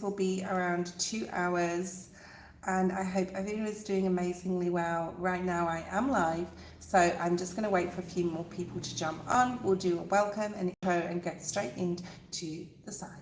will be around 2 hours, and I hope everyone is doing amazingly well. Right now I am live, so I'm just going to wait for a few more people to jump on. We'll do a welcome and intro and get straight into the signs.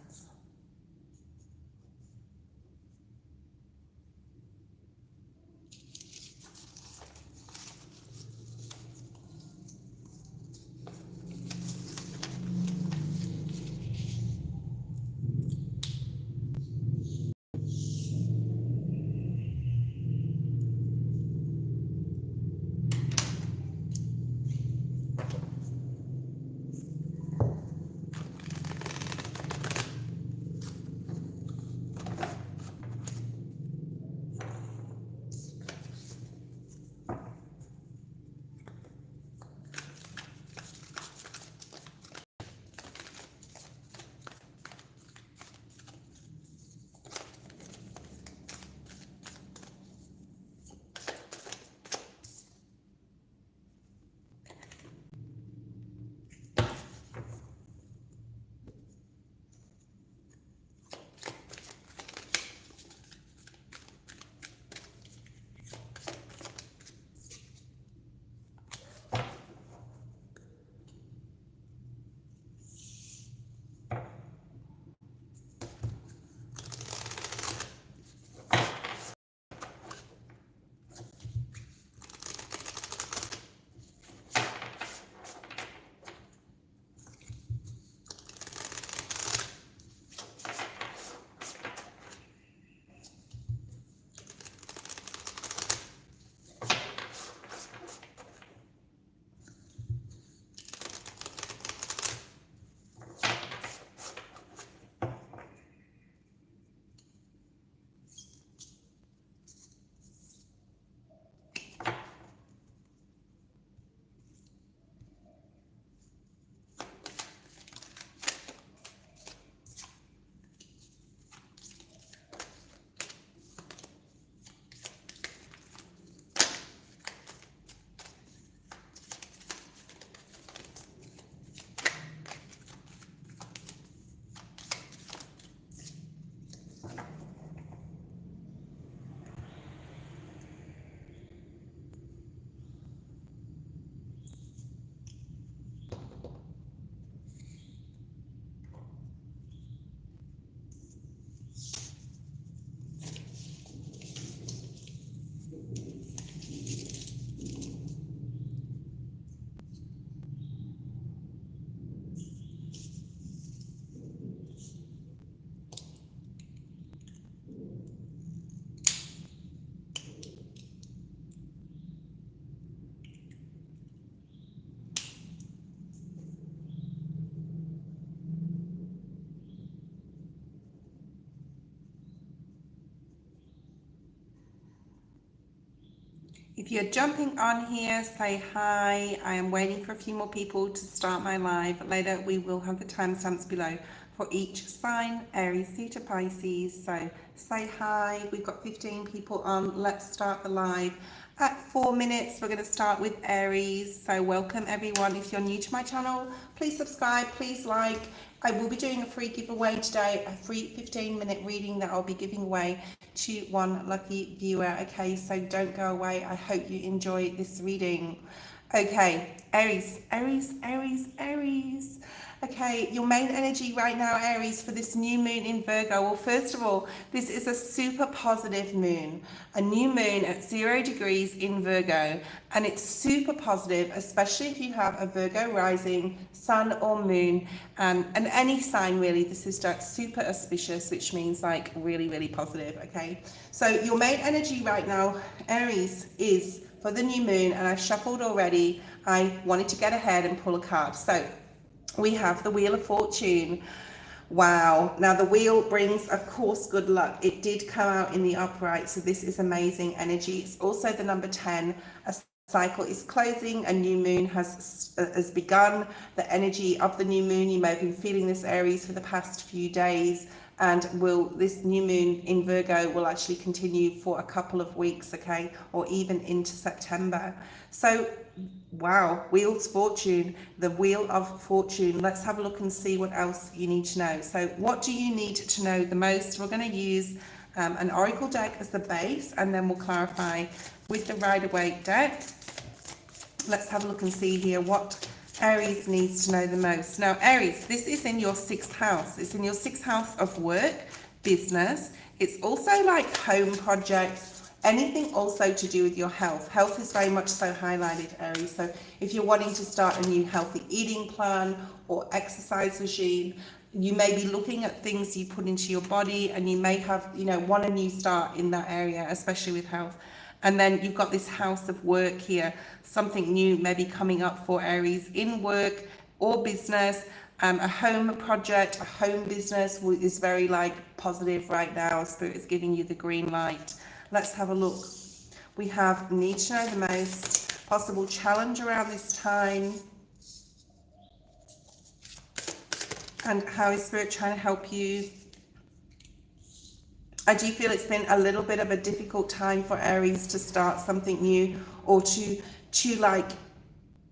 If you're jumping on here, say hi. I am waiting for a few more people to start my live. Later, we will have the timestamps below for each sign, Aries, Theta, Pisces. So say hi. We've got 15 people on. Let's start the live. At 4 minutes, we're going to start with Aries. So welcome everyone. If you're new to my channel, please subscribe, please like. I will be doing a free giveaway today, a free 15-minute reading that I'll be giving away to one lucky viewer. Okay, so don't go away. I hope you enjoy this reading. Okay, Aries, Aries, Aries, Aries. Okay, your main energy right now, Aries, for this new moon in Virgo. Well, first of all, this is a super positive moon, a new moon at 0 degrees in Virgo, and it's super positive, especially if you have a Virgo rising, sun or moon, and any sign really. This is just super auspicious, which means like really, really positive. Okay, so your main energy right now, Aries, is for the new moon, and I've shuffled already. I wanted to get ahead and pull a card. So we have the Wheel of Fortune. Wow. Now the wheel brings, of course, good luck. It did come out in the upright, so this is amazing energy. It's also the number 10. A cycle is closing. A new moon has begun. The energy of the new moon, you may have been feeling this, Aries, for the past few days. and this new moon in Virgo will actually continue for a couple of weeks, okay, or even into September. So wow, Wheel's Fortune, the Wheel of Fortune. Let's have a look and see what else you need to know. So what do you need to know the most? We're going to use an oracle deck as the base, and then we'll clarify with the Rider-Waite deck. Let's have a look and see here what Aries needs to know the most. Now, Aries, this is in your 6th house. It's in your 6th house of work, business. It's also like home projects, anything also to do with your health. Health is very much so highlighted, Aries. So if you're wanting to start a new healthy eating plan or exercise regime, you may be looking at things you put into your body, and you may have, want a new start in that area, especially with health. And then you've got this house of work here, something new maybe coming up for Aries in work or business. A home project, a home business is very positive right now. Spirit is giving you the green light. Let's have a look. We have need to know the most, possible challenge around this time. And how is Spirit trying to help you? I do feel it's been a little bit of a difficult time for Aries to start something new, or to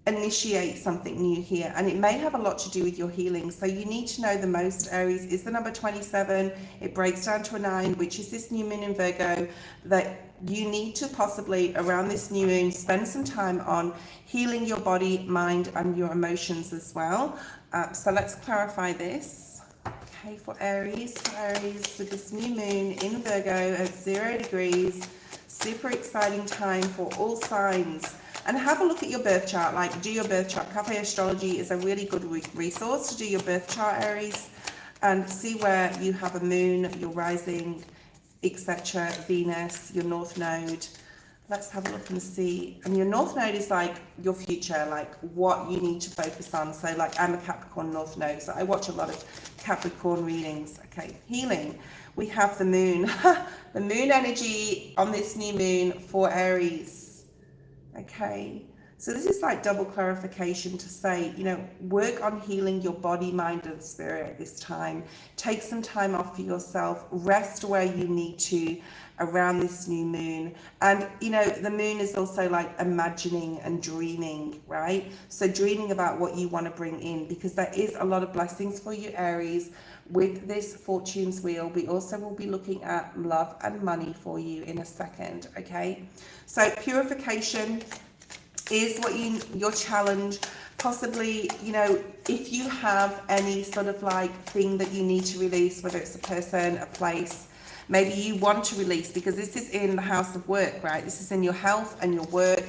initiate something new here, and it may have a lot to do with your healing. So you need to know the most, Aries, is the number 27. It breaks down to a 9, which is this new moon in Virgo, that you need to possibly around this new moon spend some time on healing your body, mind, and your emotions as well. So let's clarify this. Okay, for Aries, with this new moon in Virgo at 0 degrees, super exciting time for all signs. And have a look at your birth chart, do your birth chart. Cafe Astrology is a really good resource to do your birth chart, Aries, and see where you have a moon, your rising, etc., Venus, your north node. Let's have a look and see. And your north node is your future, what you need to focus on. So I'm a Capricorn north node, so I watch a lot of Capricorn readings. Okay, healing. We have the moon, the moon energy on this new moon for Aries. Okay, so this is double clarification to say, work on healing your body, mind, and spirit this time. Take some time off for yourself, rest where you need to around this new moon. And the moon is also imagining and dreaming, right? So dreaming about what you want to bring in, because there is a lot of blessings for you, Aries, with this Fortune's Wheel. We also will be looking at love and money for you in a second. Okay, so purification is what your challenge. Possibly, if you have any sort of thing that you need to release, whether it's a person, a place, maybe you want to release, because this is in the house of work, right? This is in your health and your work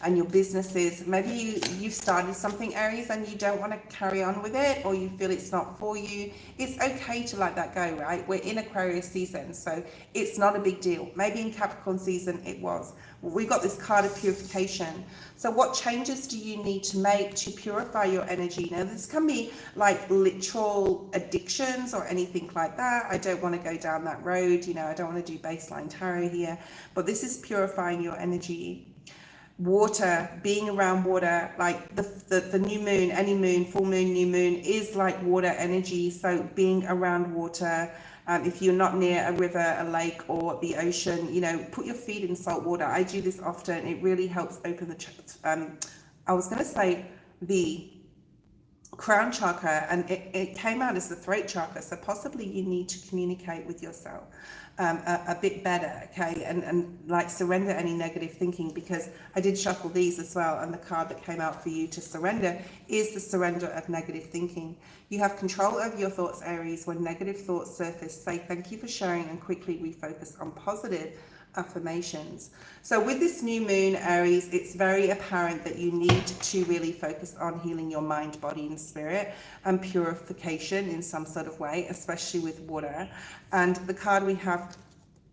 and your businesses. Maybe you've started something, Aries, and you don't want to carry on with it, or you feel it's not for you. It's okay to let that go, right? We're in Aquarius season, so it's not a big deal. Maybe in Capricorn season it was. We've got this card of purification. So what changes do you need to make to purify your energy? Now, this can be literal addictions or anything like that. I don't want to go down that road. I don't want to do baseline tarot here, but this is purifying your energy. Water, being around water, the new moon, any moon, full moon, new moon is water energy. So being around water, if you're not near a river, a lake, or the ocean, put your feet in salt water. I do this often. It really helps open I was going to say the crown chakra, and it came out as the throat chakra. So possibly you need to communicate with yourself a bit better, okay, and surrender any negative thinking, because I did shuffle these as well, and the card that came out for you to surrender is the surrender of negative thinking. You have control over your thoughts, Aries. When negative thoughts surface, say thank you for sharing and quickly refocus on positive affirmations. So with this new moon, Aries, it's very apparent that you need to really focus on healing your mind, body, and spirit, and purification in some sort of way, especially with water. And the card we have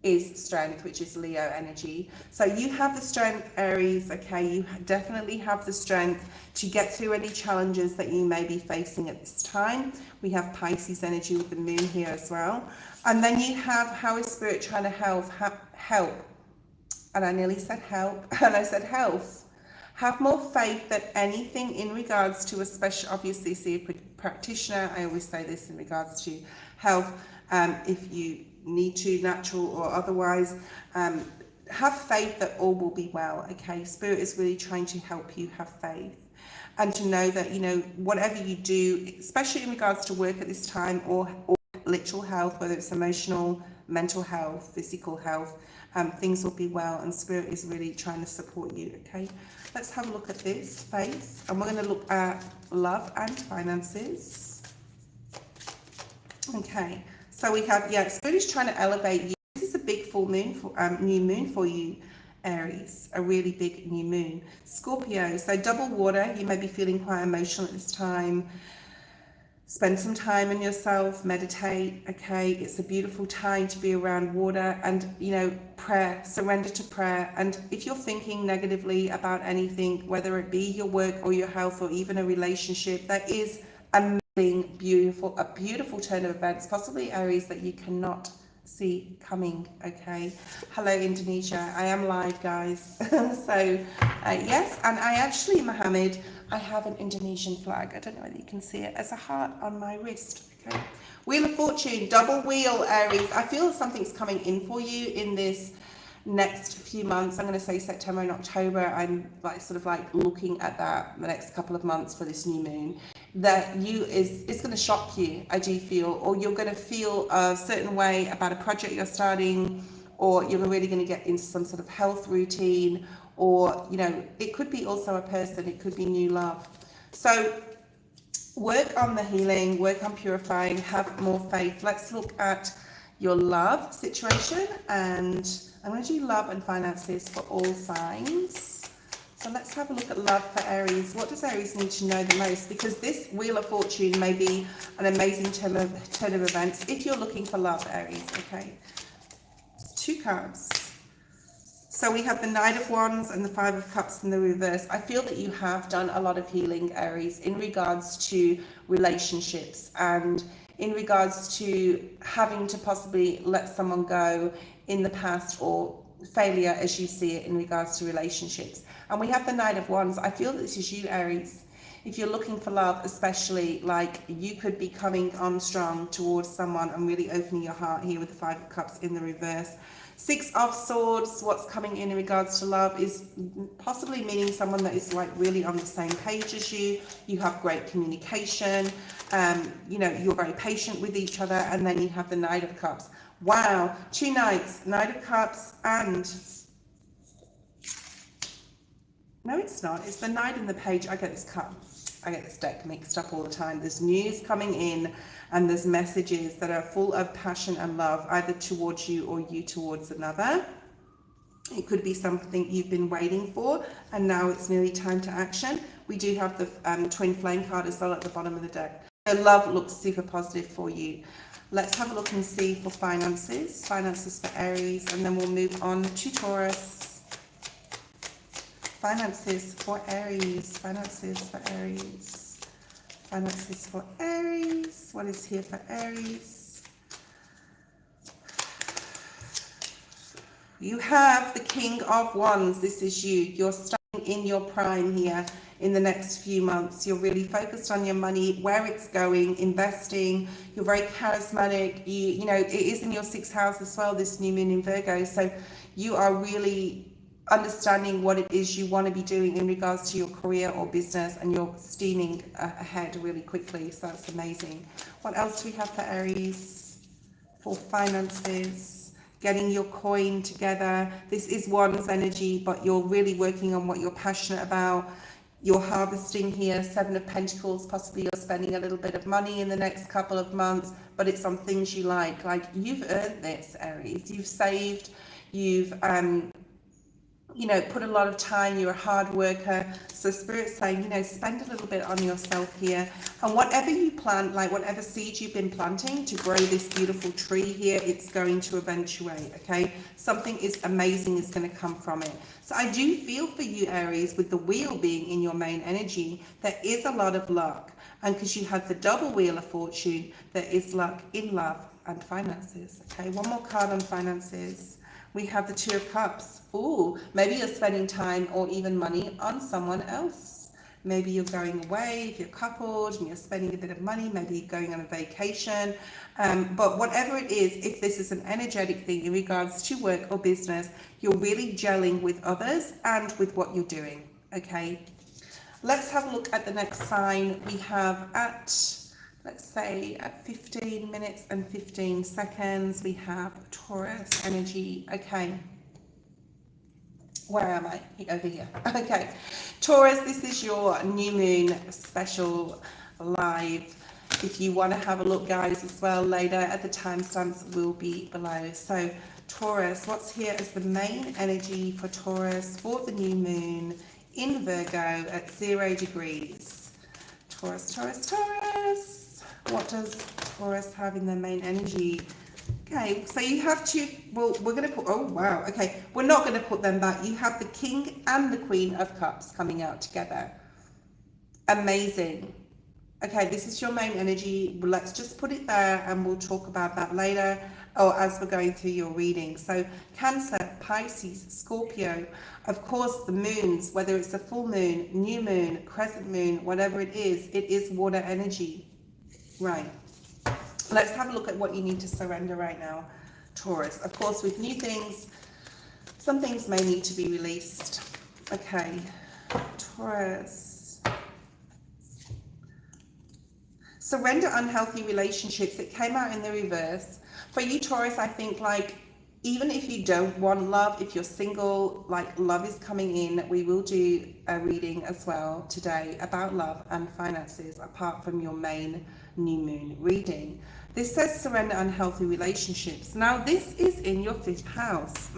is strength, which is Leo energy. So you have the strength, Aries, okay? You definitely have the strength to get through any challenges that you may be facing at this time. We have Pisces energy with the moon here as well. And then you have, how is Spirit trying to help? And I nearly said help, and I said health. Have more faith that anything in regards to, especially obviously see a practitioner, I always say this in regards to health, if you need to, natural or otherwise. Have faith that all will be well, okay? Spirit is really trying to help you have faith. And to know that, you know, whatever you do, especially in regards to work at this time, or literal health, whether it's emotional, mental health, physical health, things will be well, and Spirit is really trying to support you, okay? Let's have a look at this, faith, and we're going to look at love and finances. Okay, so we have, yeah, Spirit is trying to elevate you. This is a big full moon, for, new moon for you, Aries, a really big new moon. Scorpio, so double water, you may be feeling quite emotional at this time. Spend some time on yourself, meditate, okay? It's a beautiful time to be around water, and, you know, prayer, surrender to prayer. And if you're thinking negatively about anything, whether it be your work or your health or even a relationship, that is amazing, beautiful, a beautiful turn of events, possibly Aries, that you cannot see coming, okay? Hello Indonesia, I am live, guys. So yes, and I actually, Mohammed, I have an Indonesian flag. I don't know whether you can see it, as a heart on my wrist, okay? Wheel of Fortune, double wheel, Aries. I feel something's coming in for you in this next few months. I'm going to say September and October. I'm like sort of like looking at that the next couple of months for this new moon, that it's going to shock you, I do feel, or you're going to feel a certain way about a project you're starting, or you're really going to get into some sort of health routine, or, you know, it could be also a person, it could be new love. So work on the healing, work on purifying, have more faith. Let's look at your love situation, and I'm going to do love and finances for all signs. So let's have a look at love for Aries. What does Aries need to know the most? Because this Wheel of Fortune may be an amazing turn of events if you're looking for love, Aries, okay? 2 cards. So we have the Knight of Wands and the 5 of Cups in the reverse. I feel that you have done a lot of healing, Aries, in regards to relationships, and in regards to having to possibly let someone go in the past, or failure as you see it in regards to relationships. And we have the Knight of Wands. I feel that this is you, Aries. If you're looking for love, especially, like, you could be coming on strong towards someone and really opening your heart here with the 5 of Cups in the reverse. 6 of Swords, what's coming in regards to love is possibly meaning someone that is like really on the same page as you. You have great communication, you know, you're very patient with each other. And then you have the Knight of Cups. Wow, 2 Knights, Knight of Cups, and no, it's not. It's the Knight and the Page. I get this deck mixed up all the time. There's news coming in, and there's messages that are full of passion and love, either towards you or you towards another. It could be something you've been waiting for, and now it's nearly time to action. We do have the Twin Flame card as well at the bottom of the deck. So love looks super positive for you. Let's have a look and see for finances. Finances for Aries, and then we'll move on to Taurus. Finances for Aries. Finances for Aries. Finances for Aries. What is here for Aries? You have the King of Wands. This is you. You're starting in your prime here in the next few months. You're really focused on your money, where it's going, investing. You're very charismatic. You know, it is in your 6th house as well, this new moon in Virgo. So you are really understanding what it is you want to be doing in regards to your career or business, and you're steaming ahead really quickly. So that's amazing. What else do we have for Aries? For finances, getting your coin together. This is Wands energy, but you're really working on what you're passionate about. You're harvesting here, 7 of Pentacles. Possibly you're spending a little bit of money in the next couple of months, but it's on things you like. Like, you've earned this, Aries. You've saved, you've you know, put a lot of time, you're a hard worker. So Spirit's saying, you know, spend a little bit on yourself here. And whatever you plant, like whatever seeds you've been planting to grow this beautiful tree here, it's going to eventuate, okay? Something is amazing is going to come from it. So I do feel for you, Aries, with the wheel being in your main energy, there is a lot of luck. And because you had the double Wheel of Fortune, there is luck in love and finances, okay? One more card on finances. We have the 2 of Cups. Ooh, maybe you're spending time or even money on someone else. Maybe you're going away if you're coupled and you're spending a bit of money, maybe you're going on a vacation. But whatever it is, if this is an energetic thing in regards to work or business, you're really gelling with others and with what you're doing, okay? Let's have a look at the next sign. We have at, let's say, at 15 minutes and 15 seconds, we have Taurus energy, okay? Where am I? Over here. Okay. Taurus, this is your new moon special live. If you want to have a look, guys, as well later, at the timestamps will be below. So Taurus, what's here as the main energy for Taurus for the new moon in Virgo at 0 degrees? Taurus, Taurus, Taurus. What does Taurus have in their main energy? Okay, so you have to, well, we're going to put, oh wow, okay, we're not going to put them back. You have the King and the Queen of Cups coming out together. Amazing. Okay, this is your main energy. Let's just put it there and we'll talk about that later or as we're going through your reading. So Cancer, Pisces, Scorpio, of course the moons, whether it's a full moon, new moon, crescent moon, whatever it is water energy, right? Let's have a look at what you need to surrender right now, Taurus. Of course, with new things, some things may need to be released. Okay, Taurus. Surrender unhealthy relationships. It came out in the reverse. For you, Taurus, I think, like, even if you don't want love, if you're single, like, love is coming in. We will do a reading as well today about love and finances, apart from your main new moon reading. This says surrender unhealthy relationships. Now, this is in your 5th house.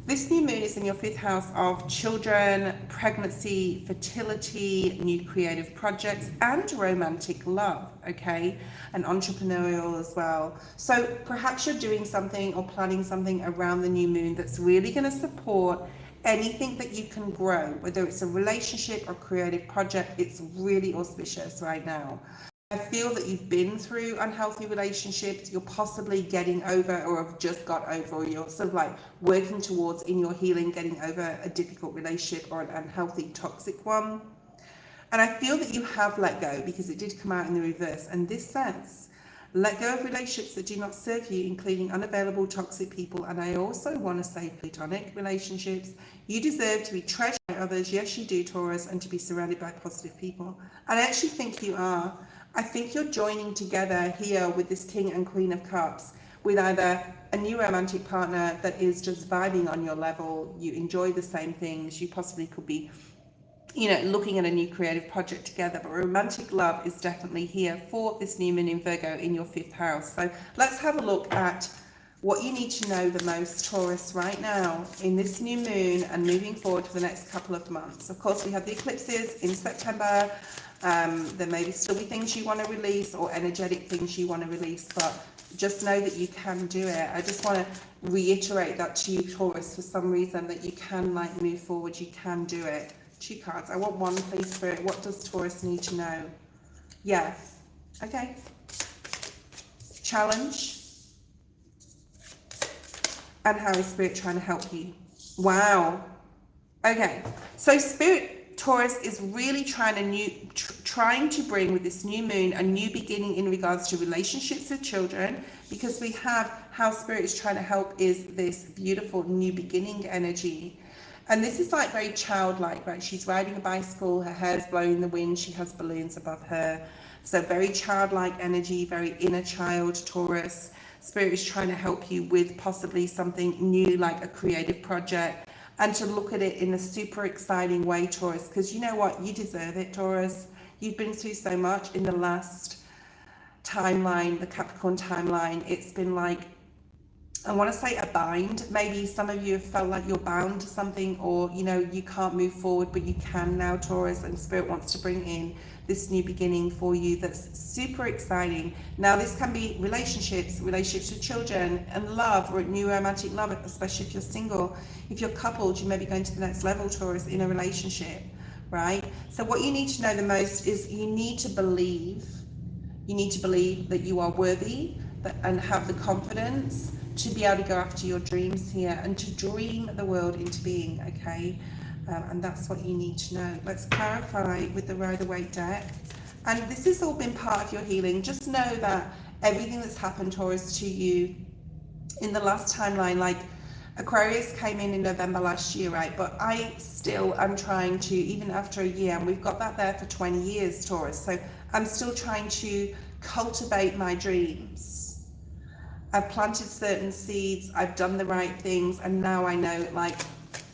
This new moon is in your 5th house of children, pregnancy, fertility, new creative projects, and romantic love, okay? And entrepreneurial as well. So perhaps you're doing something or planning something around the new moon that's really going to support anything that you can grow, whether it's a relationship or creative project. It's really auspicious right now. I feel that you've been through unhealthy relationships, you're possibly getting over or have just got over, or you're sort of like working towards in your healing, getting over a difficult relationship or an unhealthy, toxic one. And I feel that you have let go, because it did come out in the reverse. And this says, let go of relationships that do not serve you, including unavailable, toxic people. And I also want to say platonic relationships. You deserve to be treasured by others. Yes, you do, Taurus, and to be surrounded by positive people. And I actually think you are. I think you're joining together here with this King and Queen of Cups with either a new romantic partner that is just vibing on your level, you enjoy the same things, you possibly could be, you know, looking at a new creative project together, but romantic love is definitely here for this new moon in Virgo in your 5th house. So let's have a look at what you need to know the most, Taurus, right now in this new moon and moving forward for the next couple of months. Of course, we have the eclipses in September. There may still be things you want to release or energetic things you want to release, but just know that you can do it. I just want to reiterate that to you, Taurus, for some reason, that you can, like, move forward, you can do it. 2 cards. I want one, please, Spirit. What does Taurus need to know? Yeah. Okay. Challenge. And how is Spirit trying to help you? Wow. Okay. So Spirit, Taurus is really trying to bring with this new moon a new beginning in regards to relationships with children, because we have how Spirit is trying to help is this beautiful new beginning energy. And this is like very childlike, right? She's riding a bicycle, her hair's blowing in the wind, she has balloons above her. So very childlike energy, very inner child, Taurus. Spirit is trying to help you with possibly something new, like a creative project, and to look at it in a super exciting way, Taurus, because you know what? You deserve it, Taurus. You've been through so much in the last timeline, the Capricorn timeline. It's been like, I want to say a bind. Maybe some of you have felt like you're bound to something, or, you know, you can't move forward, but you can now, Taurus, and Spirit wants to bring in this new beginning for you that's super exciting. Now, this can be relationships with children, and love, or new romantic love, especially if you're single. If you're coupled, you may be going to the next level, Taurus, in a relationship, right? So what you need to know the most is you need to believe that you are worthy, and have the confidence to be able to go after your dreams here and to dream the world into being, okay? and that's what you need to know. Let's clarify with the Rider-Waite deck. And this has all been part of your healing. Just know that everything that's happened, Taurus, to you in the last timeline, like Aquarius came in November last year, right? But I still am trying to, even after a year, and we've got that there for 20 years, Taurus. So I'm still trying to cultivate my dreams. I've planted certain seeds, I've done the right things, and now I know, like,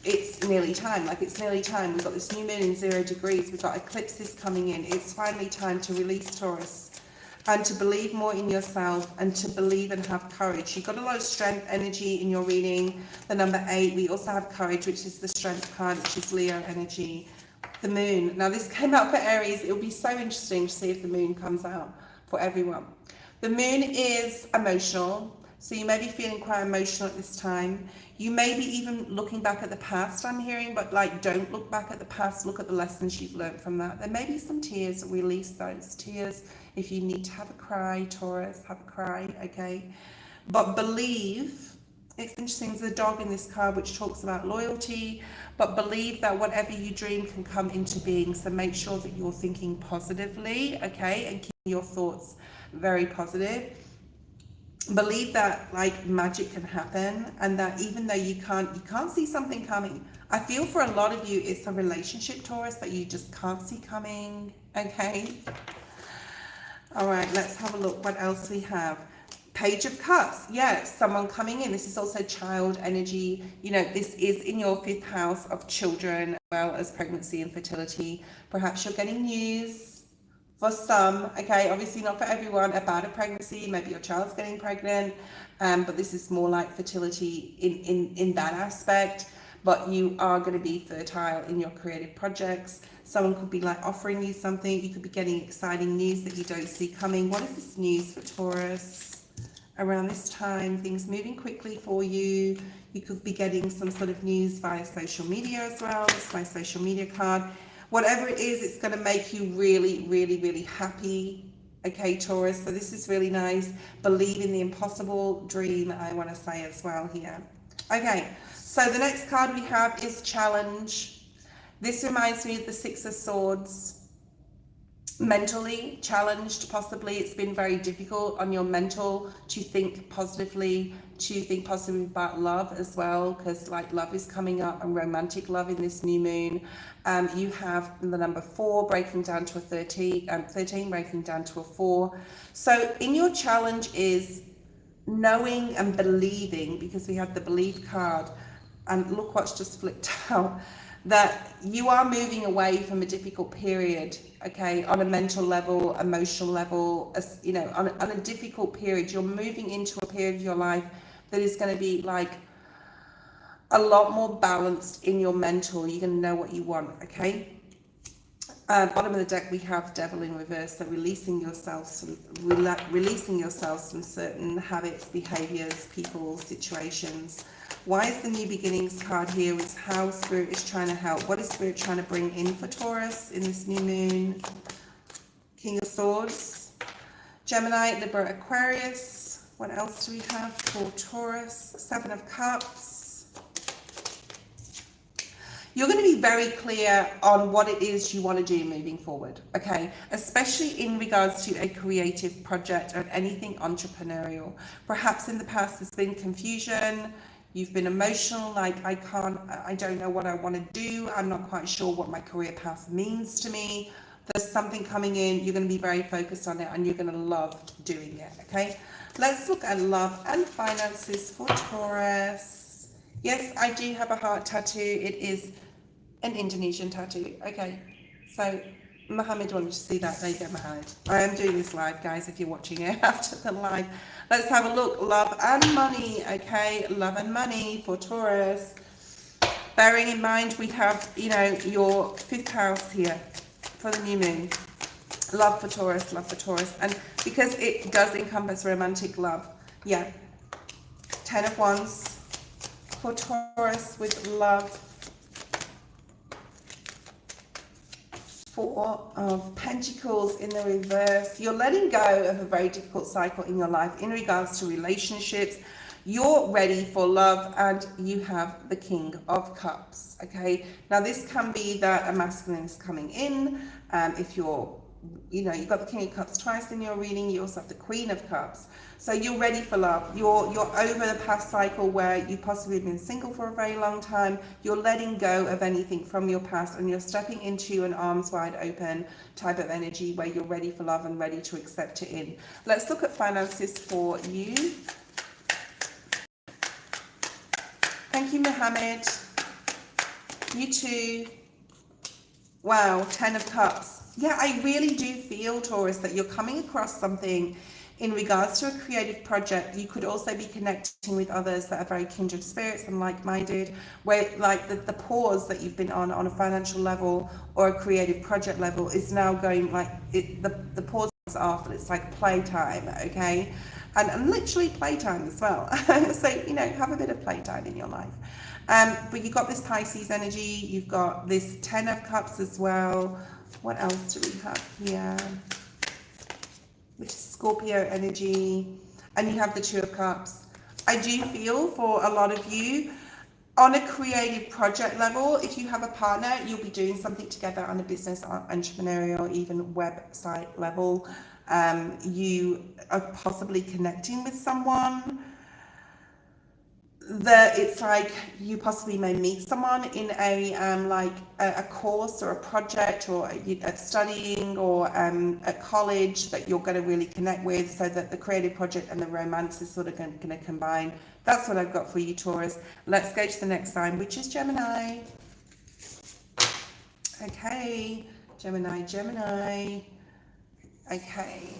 it's nearly time. Like, it's nearly time. We've got this new moon in 0 degrees. We've got eclipses coming in. It's finally time to release, Taurus, and to believe more in yourself and to believe and have courage. You've got a lot of strength energy in your reading. The number 8, we also have courage, which is the strength card, which is Leo energy. The moon. Now, this came out for Aries. It will be so interesting to see if the moon comes out for everyone. The moon is emotional. So you may be feeling quite emotional at this time. You may be even looking back at the past, I'm hearing, but like, don't look back at the past. Look at the lessons you've learned from that. There may be some tears. Release those tears. If you need to have a cry, Taurus, have a cry, okay? But believe, it's interesting, there's a dog in this card which talks about loyalty, but believe that whatever you dream can come into being. So make sure that you're thinking positively, okay? And keep your thoughts very positive. Believe that like magic can happen, and that even though you can't see something coming, I feel for a lot of you it's a relationship, Taurus, that you just can't see coming, okay? All right, let's have a look what else we have. Page of Cups. Yeah, someone coming in. This is also child energy. You know, this is in your 5th house of children, as well as pregnancy and fertility. Perhaps you're getting news for some, okay, obviously not for everyone, about a pregnancy. Maybe your child's getting pregnant, but this is more like fertility in that aspect. But you are going to be fertile in your creative projects. Someone could be like offering you something. You could be getting exciting news that you don't see coming. What is this news for Taurus? Around this time, things moving quickly for you. You could be getting some sort of news via social media as well. This is my social media card. Whatever it is, it's going to make you really, really, really happy. Okay, Taurus. So this is really nice. Believe in the impossible dream, I want to say as well here. Okay, so the next card we have is Challenge. This reminds me of the 6 of Swords. Mentally challenged, possibly. It's been very difficult on your mental to think positively, about love as well, because like love is coming up and romantic love in this new moon. You have the number 4 breaking down to a 13 breaking down to a 4. So in your challenge is knowing and believing, because we have the belief card, and look what's just flipped out, that you are moving away from a difficult period, okay, on a mental level, emotional level, you know, on a difficult period. You're moving into a period of your life that is going to be like a lot more balanced in your mental. You're going to know what you want, okay? Bottom of the deck we have Devil in reverse, so releasing yourselves from certain habits, behaviors, people, situations. Why is the New Beginnings card here? It's how Spirit is trying to help. What is Spirit trying to bring in for Taurus in this new moon? King of Swords, Gemini, Libra, Aquarius. What else do we have for Taurus? 7 of Cups. You're going to be very clear on what it is you want to do moving forward, okay? Especially in regards to a creative project or anything entrepreneurial. Perhaps in the past there's been confusion. You've been emotional, like I don't know what I want to do. I'm not quite sure what my career path means to me. There's something coming in. You're going to be very focused on it and you're going to love doing it, okay? Let's look at love and finances for Taurus. Yes, I do have a heart tattoo. It is an Indonesian tattoo. Okay, so Mohammed wanted to see that. There you go, Mohammed. I am doing this live, guys, if you're watching it after the live. Let's have a look. Love and money, okay? Love and money for Taurus. Bearing in mind we have, you know, your 5th house here for the new moon. Love for Taurus, love for Taurus. And because it does encompass romantic love. Yeah. 10 of Wands for Taurus with love. 4 of Pentacles in the reverse. You're letting go of a very difficult cycle in your life in regards to relationships. You're ready for love, and you have the King of Cups. Okay, now this can be that a masculine is coming in. If you're, you've got the King of Cups twice in your reading, you also have the Queen of Cups. So you're ready for love. You're over the past cycle where you've possibly been single for a very long time. You're letting go of anything from your past, and you're stepping into an arms wide open type of energy where you're ready for love and ready to accept it in. Let's look at finances for you. Thank you, Mohammed. You too. Wow, 10 of Cups. Yeah, I really do feel, Taurus, that you're coming across something in regards to a creative project. You could also be connecting with others that are very kindred spirits and like-minded, where like the pause that you've been on a financial level or a creative project level is now going like the pause is off, and it's like playtime, okay? And literally playtime as well. So, have a bit of playtime in your life. But you've got this Pisces energy, you've got this 10 of Cups as well. What else do we have here? Which is Scorpio energy, and you have the 2 of Cups. I do feel for a lot of you, on a creative project level, if you have a partner, you'll be doing something together on a business, entrepreneurial, even website level. You are possibly connecting with someone that it's like you possibly may meet someone in a course or a project or studying or at college that you're going to really connect with, so that the creative project and the romance is sort of going to combine. That's what I've got for you, Taurus. Let's go to the next sign, which is Gemini. Okay, Gemini. Okay.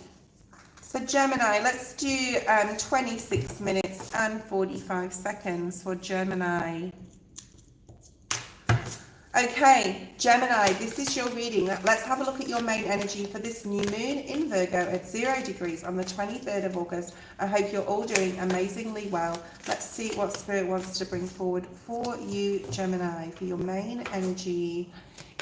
So Gemini, let's do 26 minutes and 45 seconds for Gemini. Okay, Gemini, this is your reading. Let's have a look at your main energy for this new moon in Virgo at 0 degrees on the 23rd of August. I hope you're all doing amazingly well. Let's see what Spirit wants to bring forward for you, Gemini, for your main energy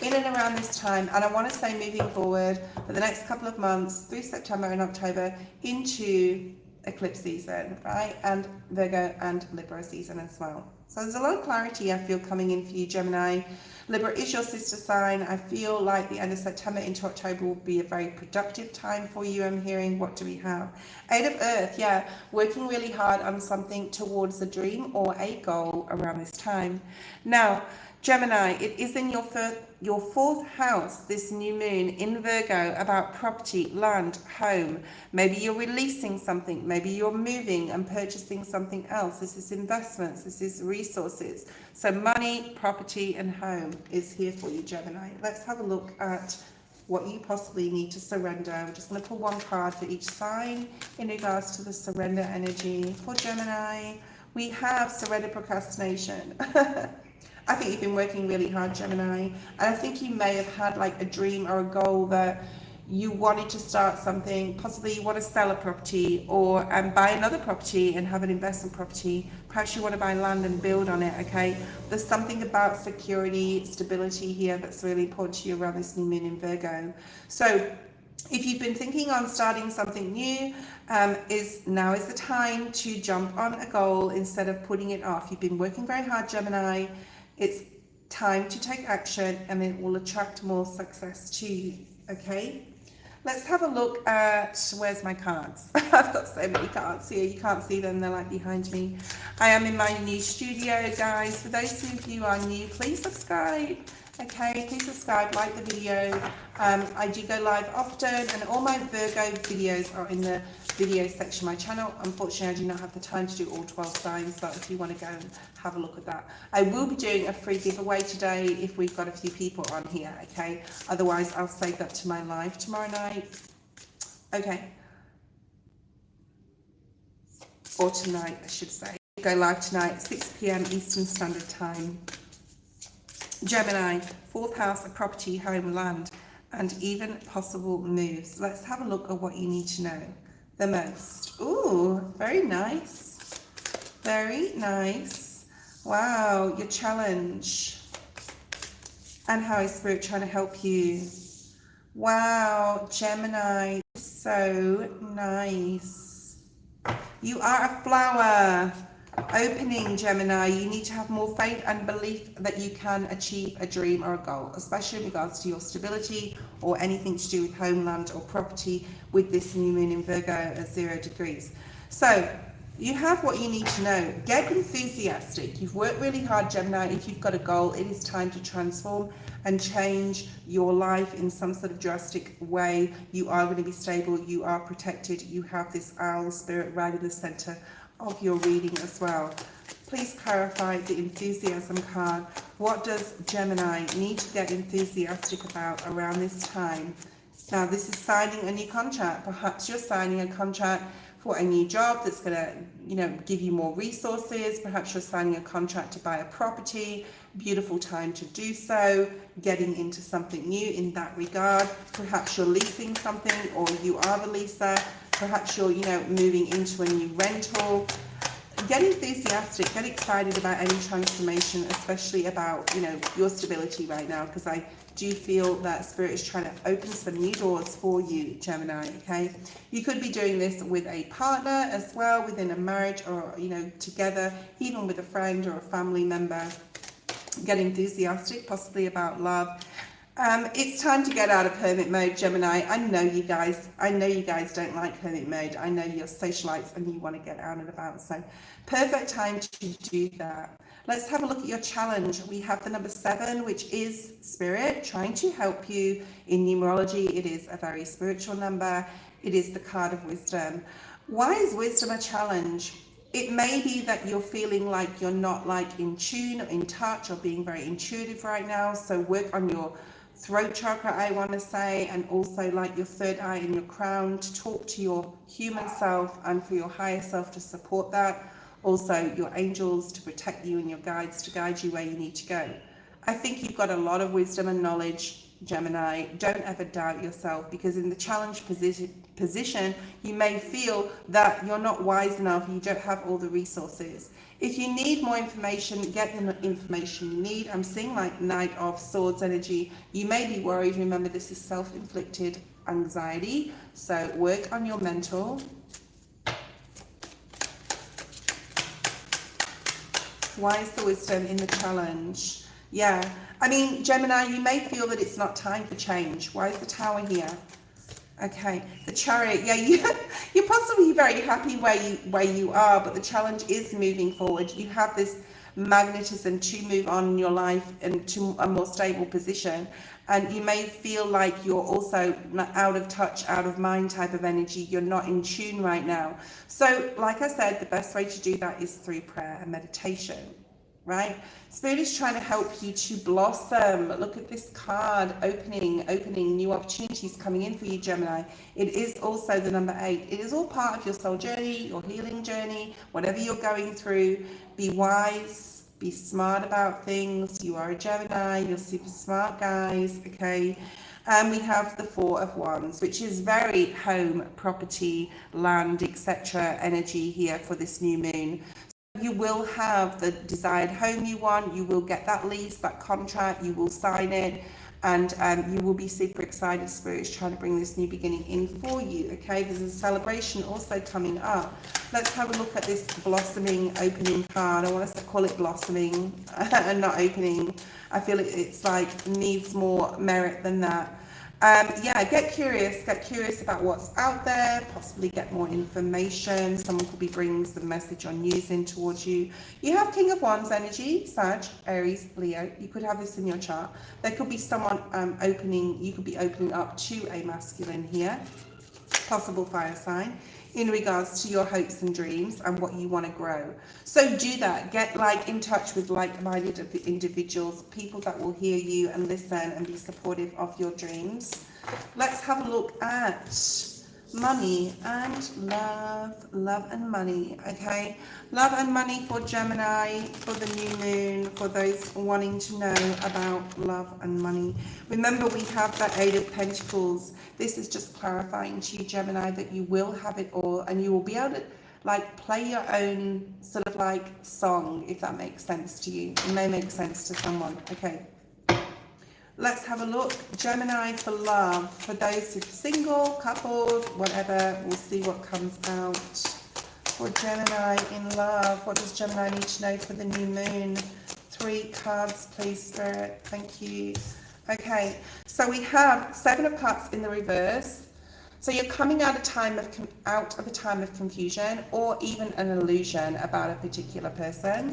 in and around this time. And I want to say moving forward for the next couple of months through September and October into eclipse season, right? And Virgo and Libra season as well. So there's a lot of clarity I feel coming in for you, Gemini. Libra is your sister sign. I feel like the end of September into October will be a very productive time for you. I'm hearing, what do we have? 8 of Earth, yeah. Working really hard on something towards a dream or a goal around this time. Now, Gemini, it is in your fourth house, this new moon in Virgo, about property, land, home. Maybe you're releasing something. Maybe you're moving and purchasing something else. This is investments. This is resources. So money, property, and home is here for you, Gemini. Let's have a look at what you possibly need to surrender. I'm just going to pull one card for each sign in regards to the surrender energy. For Gemini, we have surrender procrastination. I think you've been working really hard, Gemini, and I think you may have had like a dream or a goal that you wanted to start something. Possibly you want to sell a property or buy another property and have an investment property. Perhaps you want to buy land and build on it, okay? There's something about security, stability here that's really important to you around this new moon in Virgo. So if you've been thinking on starting something new, now is the time to jump on a goal instead of putting it off. You've been working very hard, Gemini. It's time to take action, and it will attract more success to you, okay? Let's have a look at, where's my cards? I've got so many cards here, you can't see them, they're like behind me. I am in my new studio, guys. For those of you who are new, please subscribe. Okay, please subscribe, like the video. I do go live often, and all my Virgo videos are in the video section of my channel. Unfortunately, I do not have the time to do all 12 signs, but if you want to go and have a look at that. I will be doing a free giveaway today if we've got a few people on here, okay? Otherwise, I'll save that to my live tomorrow night. Okay. Or tonight, I should say. Go live tonight, 6 p.m. Eastern Standard Time. Gemini, fourth house of property, home, land, and even possible moves. Let's have a look at what you need to know the most. Ooh, very nice. Very nice. Wow, your challenge. And how is Spirit trying to help you? Wow, Gemini, so nice. You are a flower. Opening, Gemini, you need to have more faith and belief that you can achieve a dream or a goal, especially in regards to your stability or anything to do with homeland or property with this new moon in Virgo at 0 degrees. So you have what you need to know. Get enthusiastic. You've worked really hard, Gemini. If you've got a goal, it is time to transform and change your life in some sort of drastic way. You are going to be stable. You are protected. You have this owl spirit right in the center of your reading as well. Please clarify the enthusiasm card. What does Gemini need to get enthusiastic about around this time? Now, this is signing a new contract. Perhaps you're signing a contract for a new job that's going to, give you more resources. Perhaps you're signing a contract to buy a property. Beautiful time to do so. Getting into something new in that regard. Perhaps you're leasing something, or you are the leaser. Perhaps you're, moving into a new rental. Get enthusiastic, get excited about any transformation, especially about, your stability right now, because I do feel that Spirit is trying to open some new doors for you, Gemini, okay? You could be doing this with a partner as well, within a marriage, or, together, even with a friend or a family member. Get enthusiastic, possibly about love. It's time to get out of hermit mode, Gemini. I know you guys don't like hermit mode. I know you're socialites and you want to get out and about. So perfect time to do that. Let's have a look at your challenge. We have the number 7, which is Spirit, trying to help you in numerology. It is a very spiritual number. It is the card of wisdom. Why is wisdom a challenge? It may be that you're feeling like you're not in tune or in touch or being very intuitive right now. So work on your throat chakra, I want to say, and also your third eye in your crown to talk to your human self and for your higher self to support that. Also your angels to protect you and your guides to guide you where you need to go. I think you've got a lot of wisdom and knowledge, Gemini. Don't ever doubt yourself, because in the challenge position, you may feel that you're not wise enough, you don't have all the resources. If you need more information, get the information you need. I'm seeing Knight of Swords energy. You may be worried. Remember, this is self-inflicted anxiety. So work on your mental. Why is the wisdom in the challenge? Yeah, I mean, Gemini, you may feel that it's not time for change. Why is the Tower here? Okay, the Chariot. Yeah, you're possibly very happy where you are, but the challenge is moving forward. You have this magnetism to move on in your life and to a more stable position. And you may feel like you're also out of touch, out of mind type of energy. You're not in tune right now. So, like I said, the best way to do that is through prayer and meditation. Right? Spirit is trying to help you to blossom. Look at this card, opening new opportunities coming in for you, Gemini. It is also the number 8. It is all part of your soul journey, your healing journey, whatever you're going through. Be wise, be smart about things. You are a Gemini, you're super smart, guys, okay? And we have the 4 of Wands, which is very home, property, land, etc. energy here for this new moon. You will have the desired home you want. You will get that lease, that contract. You will sign it, and you will be super excited. Spirit is trying to bring this new beginning in for you. Okay, there's a celebration also coming up. Let's have a look at this blossoming opening card. I want to call it blossoming and not opening. I feel it's needs more merit than that. Yeah, get curious about what's out there, possibly get more information. Someone could be bringing some message or news in towards you. You have King of Wands energy, Sag, Aries, Leo. You could have this in your chart. There could be someone you could be opening up to a masculine here, possible fire sign, in regards to your hopes and dreams and what you want to grow. So do that. Get in touch with like-minded individuals, people that will hear you and listen and be supportive of your dreams. Let's have a look at money and love and money. Okay, love and money for Gemini, for the new moon, for those wanting to know about love and money. Remember, we have that 8 of Pentacles. This is just clarifying to you, Gemini, that you will have it all, and you will be able to play your own sort of song, if that makes sense to you. It may make sense to someone. Okay, let's have a look. Gemini, for love, for those who are single, coupled, whatever. We'll see what comes out. for Gemini in love. What does Gemini need to know for the new moon? 3 cards, please, Spirit. Thank you. Okay, so we have 7 of Cups in the reverse. So you're coming out of a time of confusion or even an illusion about a particular person.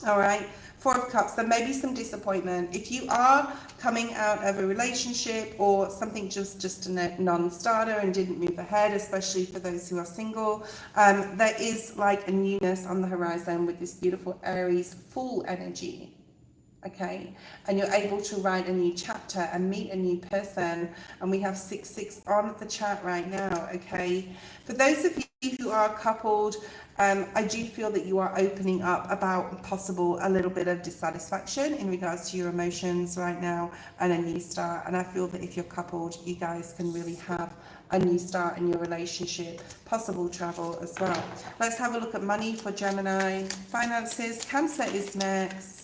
All right, 4 of Cups, there may be some disappointment. If you are coming out of a relationship or something just a non-starter and didn't move ahead, especially for those who are single, there is like a newness on the horizon with this beautiful Aries full energy. Okay, and you're able to write a new chapter and meet a new person, and we have 6-6 on the chat right now. Okay, for those of you who are coupled, I do feel that you are opening up about possible a little bit of dissatisfaction in regards to your emotions right now and a new start. And I feel that if you're coupled, you guys can really have a new start in your relationship, possible travel as well. Let's have a look at money for Gemini. Finances, Cancer is next.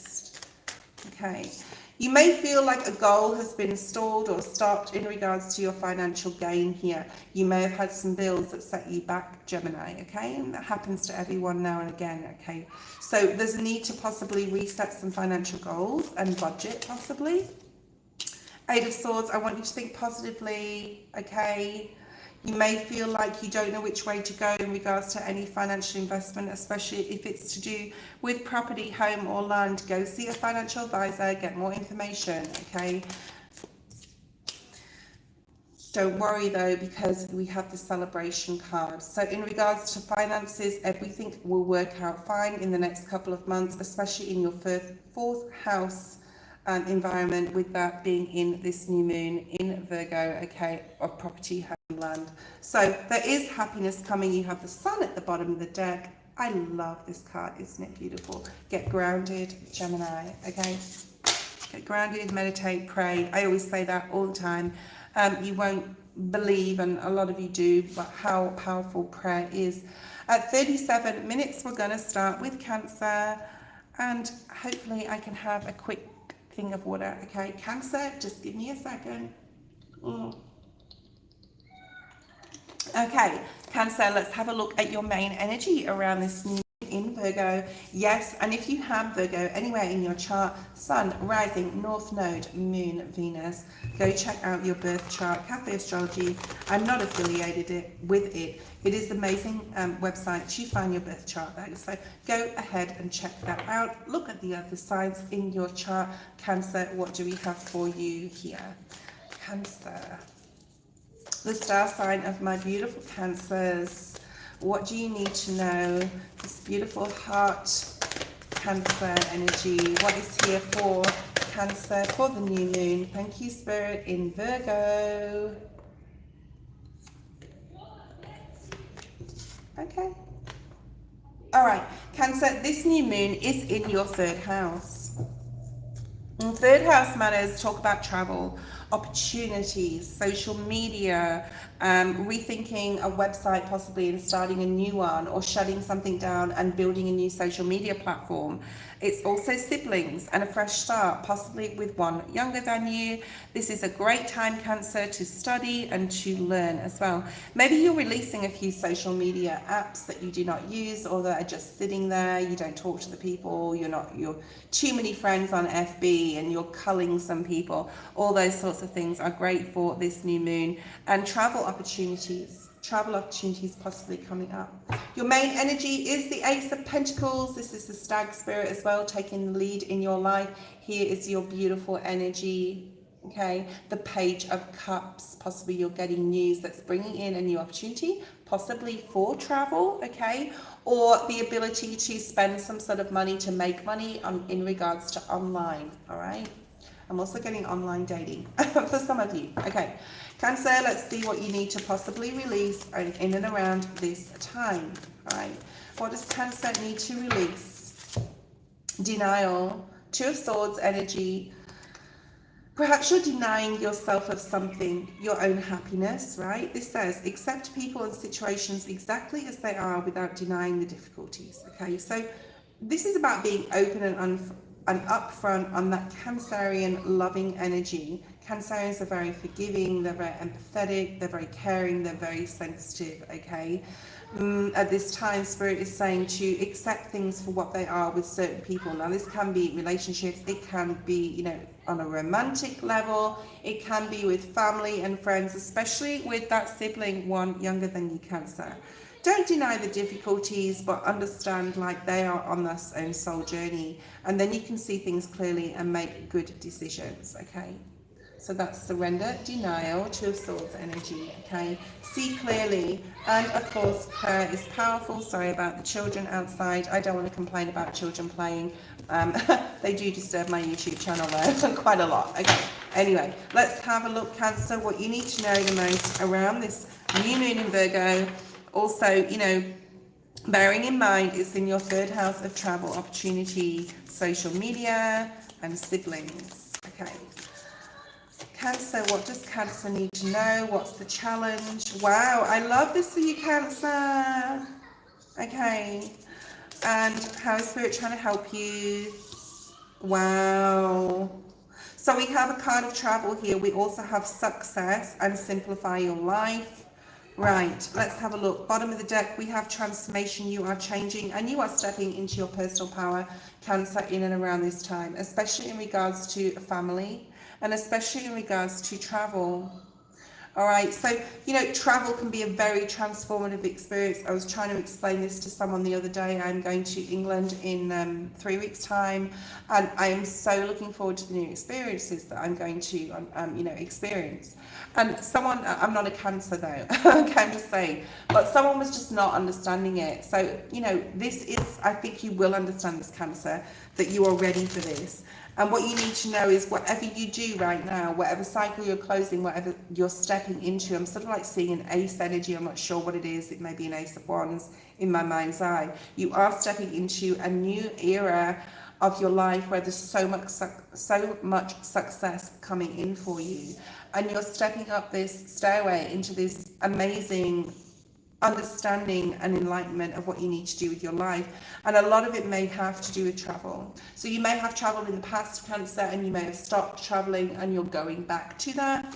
Okay, you may feel like a goal has been stalled or stopped in regards to your financial gain here. You may have had some bills that set you back, Gemini, okay? And that happens to everyone now and again, okay? So there's a need to possibly reset some financial goals and budget, possibly. 8 of Swords, I want you to think positively, okay? You may feel like you don't know which way to go in regards to any financial investment, especially if it's to do with property, home or land. Go see a financial advisor, get more information, okay? Don't worry though, because we have the celebration card. So in regards to finances, everything will work out fine in the next couple of months, especially in your 4th house environment, with that being in this new moon in Virgo, okay, of property, home, land. So there is happiness coming. You have the sun at the bottom of the deck. I love this card, isn't it beautiful? Get grounded, Gemini, okay? Get grounded, meditate, pray. I always say that all the time. You won't believe, and a lot of you do, but how powerful prayer is. At 37 minutes, we're going to start with Cancer, and hopefully I can have a quick thing of water, okay? Cancer, just give me a second. Okay, Cancer, let's have a look at your main energy around this new in Virgo. Yes, and if you have Virgo anywhere in your chart, Sun, Rising, North Node, Moon, Venus, go check out your birth chart, Cafe Astrology. I'm not affiliated with it. It is an amazing website to find your birth chart. So go ahead and check that out. Look at the other signs in your chart. Cancer, what do we have for you here? Cancer. The star sign of my beautiful Cancers. What do you need to know? This beautiful heart Cancer energy. What is here for Cancer for the new moon? Thank you, Spirit, in Virgo. Okay. All right, Cancer, this new moon is in your 3rd house. And 3rd house matters talk about travel, opportunities, social media, rethinking a website possibly and starting a new one, or shutting something down and building a new social media platform. It's also siblings and a fresh start, possibly with one younger than you. This is a great time, Cancer, to study and to learn as well. Maybe you're releasing a few social media apps that you do not use, or that are just sitting there. You don't talk to the people. You're too many friends on FB, and you're culling some people. All those sorts of things are great for this new moon. And travel opportunities possibly coming up. Your main energy is the Ace of Pentacles. This is the Stag Spirit as well, taking the lead in your life. Here is your beautiful energy, okay? The Page of Cups, possibly you're getting news that's bringing in a new opportunity, possibly for travel, okay? Or the ability to spend some sort of money to make money in regards to online, all right? I'm also getting online dating for some of you. Okay, Cancer, let's see what you need to possibly release in and around this time. All right, what does Cancer need to release? Denial, 2 of Swords energy. Perhaps you're denying yourself of something, your own happiness, right? This says, accept people and situations exactly as they are without denying the difficulties. Okay, so this is about being open and upfront on that Cancerian loving energy. Cancerians are very forgiving, they're very empathetic, they're very caring, they're very sensitive, okay? At this time, Spirit is saying to accept things for what they are with certain people. Now, this can be relationships, it can be, you know, on a romantic level, it can be with family and friends, especially with that sibling one younger than you, Cancer. Don't deny the difficulties, but understand like they are on their own soul journey, and then you can see things clearly and make good decisions, okay? So that's surrender, denial, Two of Swords energy, okay? See clearly. And of course, prayer is powerful. Sorry about the children outside. I don't want to complain about children playing. They do disturb my YouTube channel though, quite a lot. Okay, anyway, let's have a look, Cancer, what you need to know the most around this new moon in Virgo. Also, you know, bearing in mind it's in your 3rd house of travel, opportunity, social media, and siblings, okay? Cancer, what does Cancer need to know? What's the challenge? Wow, I love this for you, Cancer. Okay. And how is Spirit trying to help you? Wow. So we have a card of travel here. We also have success and simplify your life. Right, let's have a look. Bottom of the deck, we have transformation. You are changing and you are stepping into your personal power, Cancer, in and around this time, especially in regards to family and especially in regards to travel. All right, so, you know, travel can be a very transformative experience. I was trying to explain this to someone the other day. I'm going to England in 3 weeks' time, and I am so looking forward to the new experiences that I'm going to, you know, experience. And someone, I'm not a Cancer though, I can just say, but someone was just not understanding it. So, you know, this is, I think you will understand this, Cancer, that you are ready for this. And what you need to know is whatever you do right now, whatever cycle you're closing, whatever you're stepping into, I'm sort of like seeing an ace energy. I'm not sure what it is. It may be an ace of wands in my mind's eye. You are stepping into a new era of your life where there's so much success coming in for you. And you're stepping up this stairway into this amazing understanding and enlightenment of what you need to do with your life, and a lot of it may have to do with travel. So you may have traveled in the past, Cancer, and you may have stopped traveling and you're going back to that.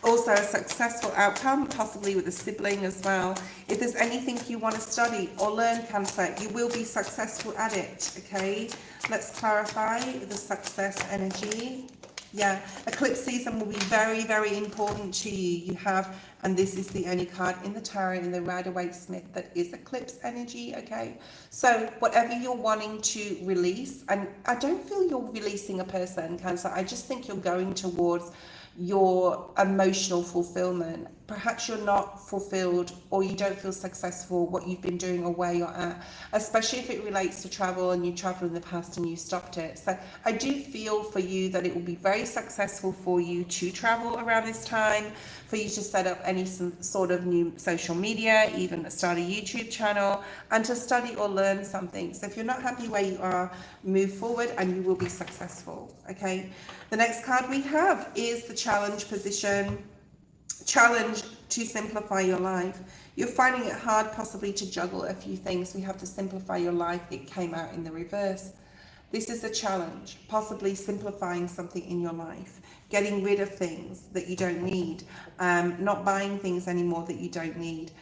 Also a successful outcome, possibly with a sibling as well. If there's anything you want to study or learn, Cancer, you will be successful at it, okay? Let's clarify the success energy. Yeah, eclipse season will be very, very important to you. You have, and this is the only card in the tarot in the Rider-Waite-Smith that is eclipse energy, okay? So whatever you're wanting to release, and I don't feel you're releasing a person, Cancer. I just think you're going towards your emotional fulfillment. Perhaps you're not fulfilled or you don't feel successful what you've been doing or where you're at, especially if it relates to travel and you traveled in the past and you stopped it. So I do feel for you that it will be very successful for you to travel around this time, for you to set up any some sort of new social media, even start a YouTube channel, and to study or learn something. So if you're not happy where you are, move forward and you will be successful, okay? The next card we have is the challenge position. Challenge to simplify your life. You're finding it hard possibly to juggle a few things. We have to simplify your life. It came out in the reverse. This is a challenge, possibly simplifying something in your life, getting rid of things that you don't need, not buying things anymore that you don't need,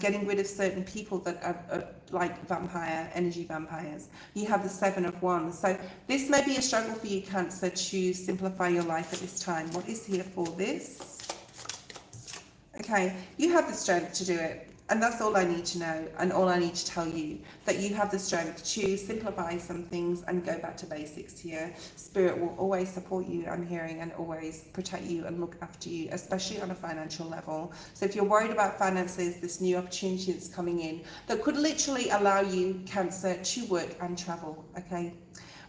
getting rid of certain people that are like vampire, energy vampires. You have the 7 of Wands. So this may be a struggle for you, Cancer, to simplify your life at this time. What is here for this? Okay, you have the strength to do it, and that's all I need to know, and all I need to tell you, that you have the strength to simplify some things and go back to basics here. Spirit will always support you, I'm hearing, and always protect you and look after you, especially on a financial level. So if you're worried about finances, this new opportunity that's coming in, that could literally allow you, Cancer, to work and travel, okay?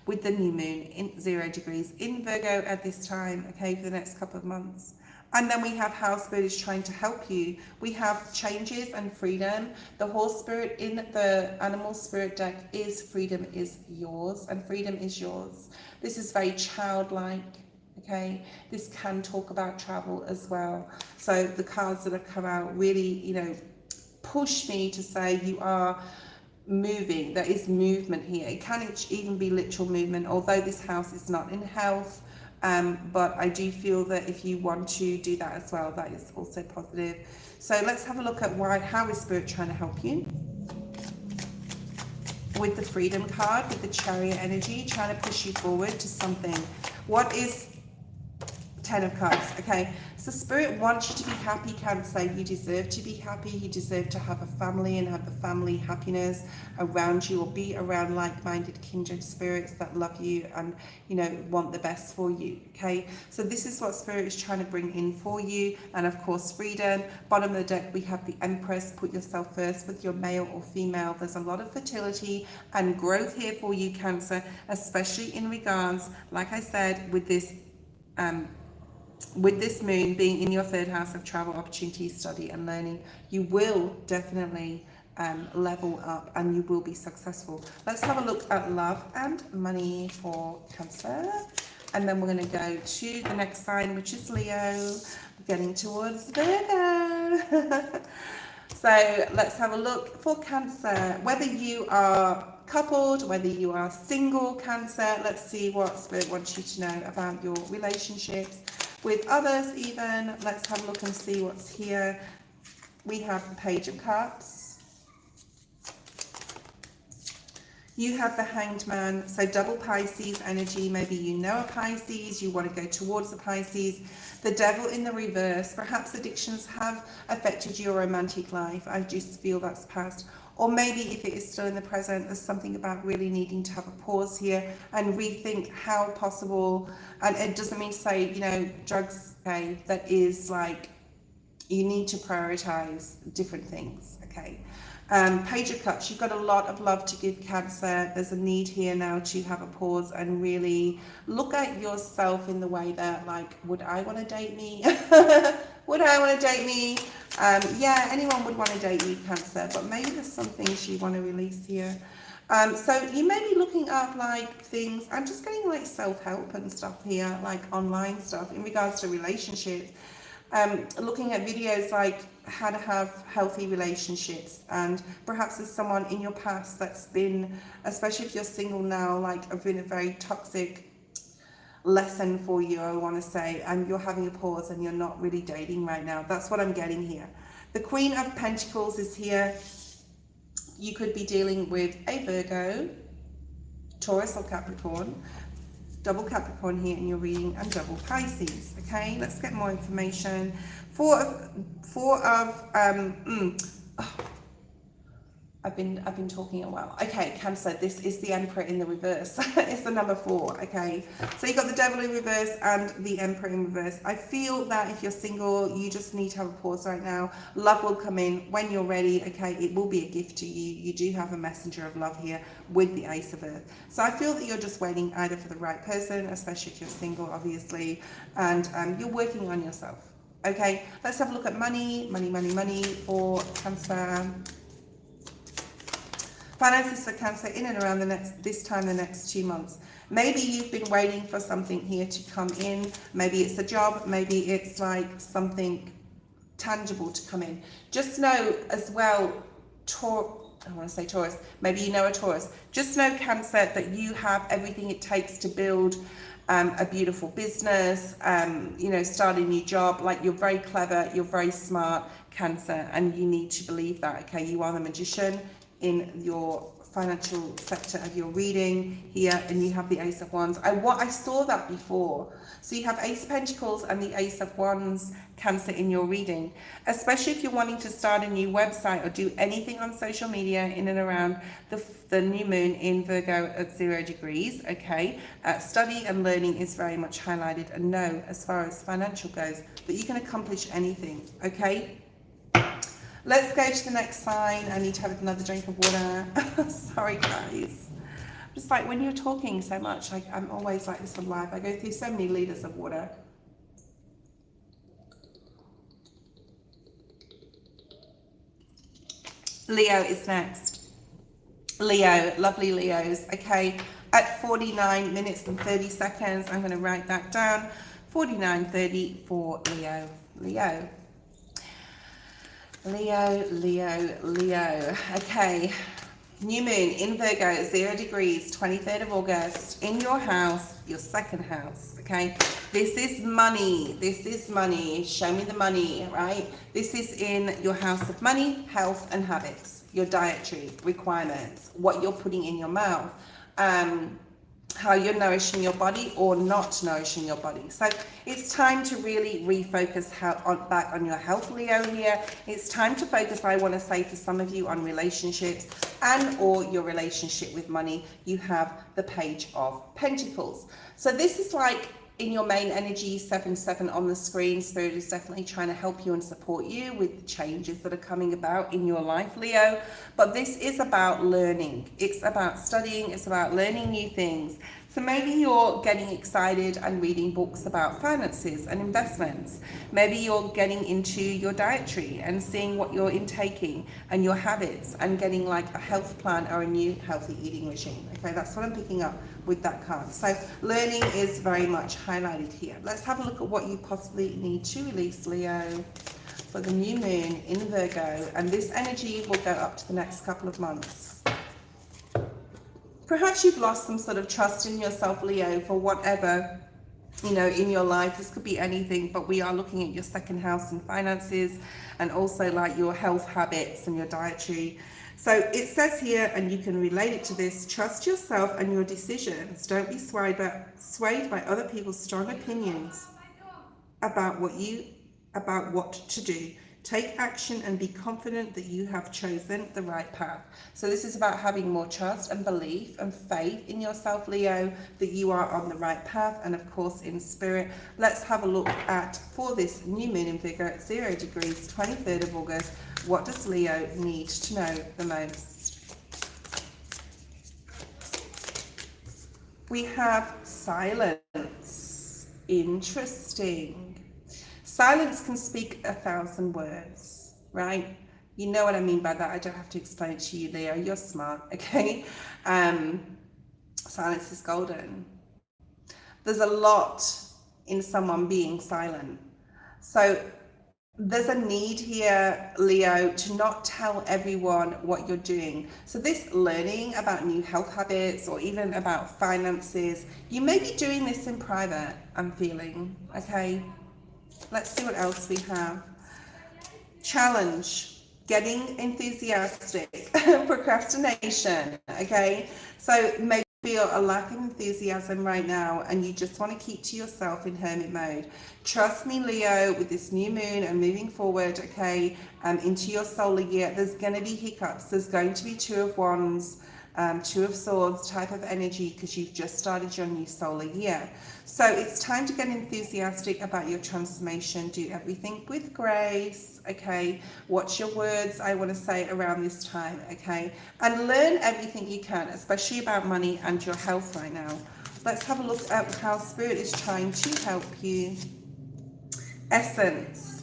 With the new moon in 0 degrees in Virgo at this time, okay, for the next couple of months. And then we have how Spirit is trying to help you. We have changes and freedom. The horse spirit in the animal spirit deck is freedom is yours, and freedom is yours. This is very childlike, okay? This can talk about travel as well. So the cards that have come out really, you know, push me to say you are moving. There is movement here. It can even be literal movement, although this house is not in health. but I do feel that if you want to do that as well, that is also positive. So let's have a look at how is Spirit trying to help you? With the Freedom card, with the Chariot energy, trying to push you forward to something. What is Ten of Cups? Okay, so Spirit wants you to be happy, Cancer. You deserve to be happy. You deserve to have a family and have the family happiness around you, or be around like-minded kindred spirits that love you and, you know, want the best for you. Okay, so this is what Spirit is trying to bring in for you. And of course, freedom. Bottom of the deck, we have the Empress. Put yourself first with your male or female. There's a lot of fertility and growth here for you, Cancer, especially in regards, like I said, with this moon being in your third house of travel, opportunities, study and learning. You will definitely level up and you will be successful. Let's have a look at love and money for Cancer. And then we're going to go to the next sign, which is Leo, getting towards Virgo. So let's have a look for Cancer. Whether you are coupled, whether you are single, Cancer, let's see what Spirit wants you to know about your relationships with others even. Let's have a look and see what's here. We have the Page of Cups. You have the Hanged Man, so double Pisces energy. Maybe you know a Pisces, you want to go towards the Pisces. The Devil in the reverse. Perhaps addictions have affected your romantic life. I just feel that's past. Or maybe if it is still in the present, there's something about really needing to have a pause here and rethink how possible, and it doesn't mean to say, you know, drugs, okay, that is like, you need to prioritize different things, okay. Page of Cups, you've got a lot of love to give, Cancer. There's a need here now to have a pause and really look at yourself in the way that, like, would I want to date me? Would I want to date me? Yeah, anyone would want to date you, Cancer, but maybe there's some things you want to release here. So you may be looking up like things, I'm just getting like self-help and stuff here, like online stuff in regards to relationships. Looking at videos like how to have healthy relationships, and perhaps there's someone in your past that's been, especially if you're single now, like been a very toxic lesson for you, I want to say, and you're having a pause and you're not really dating right now. That's what I'm getting here. The Queen of Pentacles is here. You could be dealing with a Virgo, Taurus or Capricorn. Double Capricorn here in your reading, and double Pisces. Okay, let's get more information. I've been talking a while. Okay, Cancer, this is the Emperor in the reverse. It's the number 4. Okay, so you got the Devil in reverse and the Emperor in reverse. I feel that if you're single, you just need to have a pause right now. Love will come in when you're ready. Okay, it will be a gift to you. You do have a messenger of love here with the Ace of Earth. So I feel that you're just waiting either for the right person, especially if you're single, obviously, and you're working on yourself. Okay, let's have a look at money for Cancer. Finances for Cancer in and around the next 2 months. Maybe you've been waiting for something here to come in. Maybe it's a job. Maybe it's like something tangible to come in. Just know as well, I want to say Taurus. Maybe you know a Taurus. Just know, Cancer, that you have everything it takes to build a beautiful business, you know, start a new job. Like, you're very clever, you're very smart, Cancer, and you need to believe that, okay? You are the magician in your financial sector of your reading here, and you have the Ace of Wands. I saw that before. So you have Ace of Pentacles and the Ace of Wands, Cancer, in your reading, especially if you're wanting to start a new website or do anything on social media in and around the new moon in Virgo at 0 degrees. Okay, study and learning is very much highlighted, and know, as far as financial goes, that you can accomplish anything. Okay, let's go to the next sign. I need to have another drink of water. Sorry, guys. Just like when you're talking so much, I'm always like this on live. I go through so many liters of water. Leo is next. Leo, lovely Leos. Okay, at 49 minutes and 30 seconds, I'm going to write that down. 49:30 for Leo. Leo. Okay, New moon in Virgo, 0 degrees, 23rd of August, in your house, your second house, okay? This is money. This is money. Show me the money, right? This is in your house of money, health, and habits, your dietary requirements, what you're putting in your mouth, how you're nourishing your body or not nourishing your body. So it's time to really refocus back on your health, Leo, here. It's time to focus, I want to say, for some of you, on relationships and or your relationship with money. You have the Page of Pentacles. So this is like in your main energy, 7-7 on the screen. Spirit is definitely trying to help you and support you with the changes that are coming about in your life, Leo. But this is about learning. It's about studying. It's about learning new things. So maybe you're getting excited and reading books about finances and investments. Maybe you're getting into your dietary and seeing what you're intaking and your habits and getting like a health plan or a new healthy eating regime. Okay, that's what I'm picking up with that card. So learning is very much highlighted here. Let's have a look at what you possibly need to release, Leo, for the new moon in Virgo. And this energy will go up to the next couple of months. Perhaps you've lost some sort of trust in yourself, Leo, for whatever, you know, in your life. This could be anything, but we are looking at your second house and finances and also like your health habits and your dietary. So it says here, and you can relate it to this, trust yourself and your decisions. Don't be swayed by other people's strong opinions about what to do. Take action and be confident that you have chosen the right path. So this is about having more trust and belief and faith in yourself, Leo, that you are on the right path, and of course in spirit. Let's have a look at, for this new moon in Virgo at 0 degrees, 23rd of August, what does Leo need to know the most? We have silence. Interesting. Silence can speak 1,000 words, right? You know what I mean by that. I don't have to explain it to you, Leo. You're smart, okay? Silence is golden. There's a lot in someone being silent. So there's a need here, Leo, to not tell everyone what you're doing. So this learning about new health habits or even about finances, you may be doing this in private, I'm feeling, okay? Let's see what else we have. Challenge, getting enthusiastic, procrastination, okay? So maybe you feel a lack of enthusiasm right now and you just want to keep to yourself in hermit mode. Trust me, Leo, with this new moon and moving forward, okay, into your solar year, there's going to be hiccups. There's going to be 2 of Wands, 2 of Swords type of energy because you've just started your new solar year. So it's time to get enthusiastic about your transformation. Do everything with grace, okay? Watch your words, I want to say, around this time, okay? And learn everything you can, especially about money and your health right now. Let's have a look at how Spirit is trying to help you. Essence.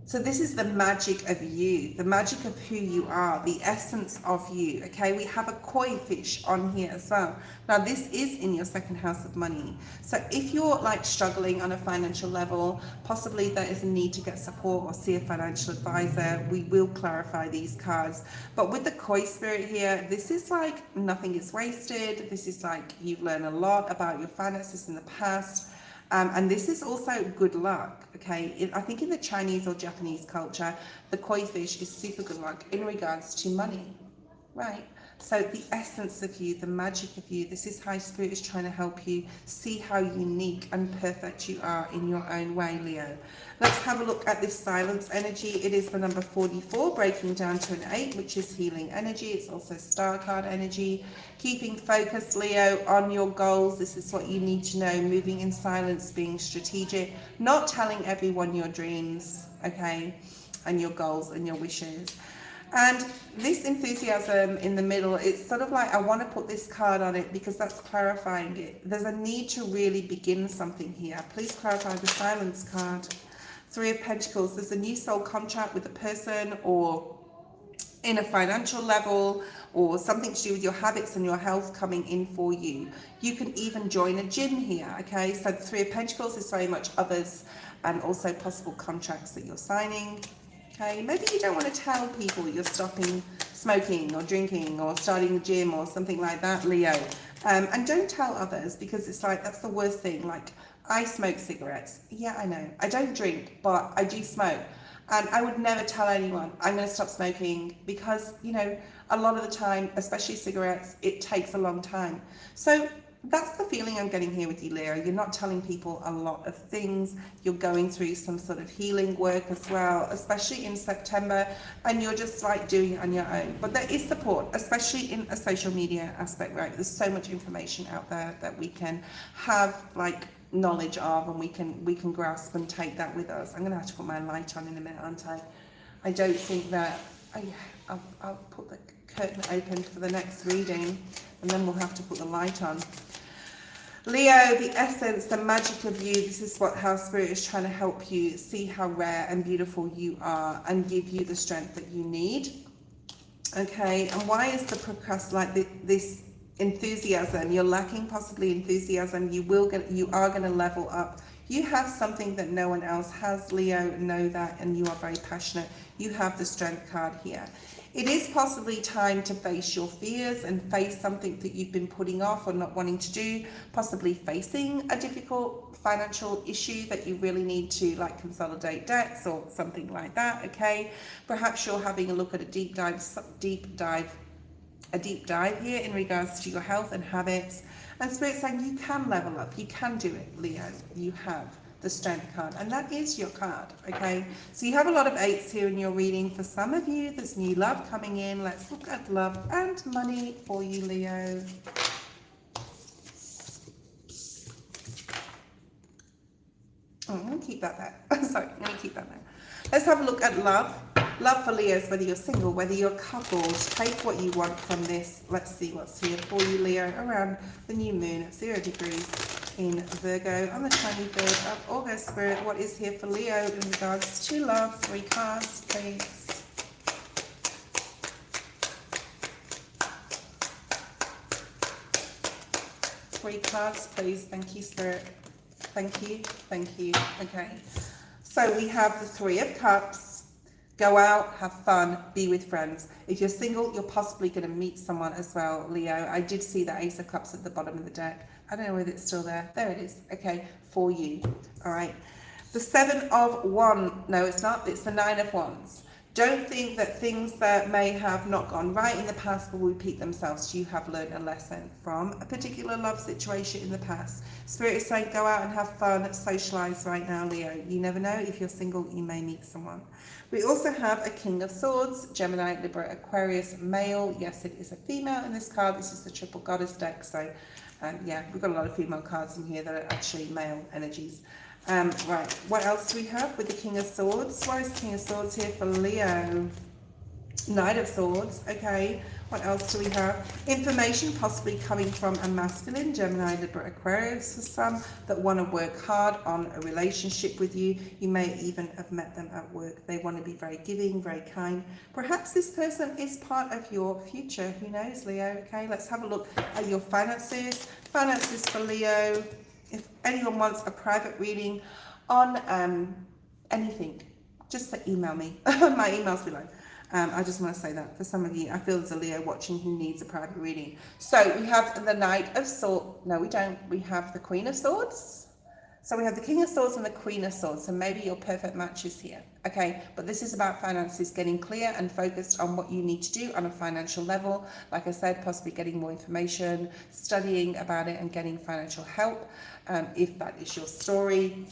So this is the magic of you, the magic of who you are, the essence of you, okay? We have a koi fish on here as well. Now this is in your second house of money. So if you're like struggling on a financial level, possibly there is a need to get support or see a financial advisor. We will clarify these cards. But with the koi spirit here, this is like nothing is wasted. This is like you've learned a lot about your finances in the past. And this is also good luck, okay? I think in the Chinese or Japanese culture, the koi fish is super good luck in regards to money, right? So the essence of you, the magic of you, this is how Spirit is trying to help you see how unique and perfect you are in your own way, Leo. Let's have a look at this silence energy. It is the number 44, breaking down to an 8, which is healing energy. It's also star card energy. Keeping focused, Leo, on your goals. This is what you need to know. Moving in silence, being strategic, not telling everyone your dreams, okay, and your goals and your wishes. And this enthusiasm in the middle, it's sort of like, I want to put this card on it because that's clarifying it. There's a need to really begin something here. Please clarify the silence card. 3 of Pentacles, there's a new soul contract with a person or in a financial level or something to do with your habits and your health coming in for you. You can even join a gym here, okay? So the 3 of Pentacles is very much others and also possible contracts that you're signing. Okay, maybe you don't want to tell people you're stopping smoking or drinking or starting the gym or something like that, Leo. And don't tell others, because it's like, that's the worst thing. Like, I smoke cigarettes. Yeah, I know. I don't drink, but I do smoke. And I would never tell anyone, I'm going to stop smoking, because, you know, a lot of the time, especially cigarettes, it takes a long time. So that's the feeling I'm getting here with you, Leo. You're not telling people a lot of things. You're going through some sort of healing work as well, especially in September, and you're just like doing it on your own. But there is support, especially in a social media aspect, right? There's so much information out there that we can have like knowledge of, and we can grasp and take that with us. I'm gonna have to put my light on in a minute, aren't I? I don't think that, oh yeah, I'll put the curtain open for the next reading, and then we'll have to put the light on. Leo, the essence, the magic of you. This is what House Spirit is trying to help you see how rare and beautiful you are, and give you the strength that you need. Okay, and why is the this enthusiasm? You're lacking possibly enthusiasm. You are going to level up. You have something that no one else has, Leo. Know that, and you are very passionate. You have the Strength card here. It is possibly time to face your fears and face something that you've been putting off or not wanting to do, possibly facing a difficult financial issue that you really need to like consolidate debts or something like that, okay? Perhaps you're having a look at a deep dive here in regards to your health and habits. And Spirit's saying you can level up, you can do it, Leo. You have the Strength card, and that is your card, okay? So you have a lot of 8s here in your reading. For some of you, there's new love coming in. Let's look at love and money for you, Leo. Oh, I'm going to keep that there. Sorry, I'm going to keep that there. Let's have a look at love. Love for Leos, whether you're single, whether you're coupled. Take what you want from this. Let's see what's here for you, Leo, around the new moon at 0 degrees in Virgo on the 23rd of August. Spirit, what is here for Leo in regards to love? 3 cards, please. Three cards, please. Thank you, Spirit. Thank you. Thank you. Okay. So we have the 3 of Cups. Go out, have fun, be with friends. If you're single, you're possibly going to meet someone as well, Leo. I did see the Ace of Cups at the bottom of the deck. I don't know whether it's still there. There it is. Okay, for you. All right. The 7 of Wands. No, it's not. It's the 9 of Wands. Don't think that things that may have not gone right in the past will repeat themselves. You have learned a lesson from a particular love situation in the past. Spirit is saying go out and have fun, socialize right now, Leo. You never know. If you're single, you may meet someone. We also have a King of Swords, Gemini, Libra, Aquarius, male. Yes, it is a female in this card. This is the Triple Goddess deck. So, yeah, we've got a lot of female cards in here that are actually male energies. Right, what else do we have with the King of Swords? Why is the King of Swords here for Leo? Knight of Swords, okay. What else do we have? Information possibly coming from a masculine, Gemini, Libra, Aquarius, for some that want to work hard on a relationship with you. You may even have met them at work. They want to be very giving, very kind. Perhaps this person is part of your future. Who knows, Leo? Okay, let's have a look at your finances. Finances for Leo. If anyone wants a private reading on anything, just email me. My email's below. I just want to say that for some of you, I feel there's a Leo watching who needs a private reading. So we have the Knight of Swords. No, we don't. We have the Queen of Swords. So we have the King of Swords and the Queen of Swords. So maybe your perfect match is here. Okay, but this is about finances, getting clear and focused on what you need to do on a financial level. Like I said, possibly getting more information, studying about it and getting financial help, if that is your story.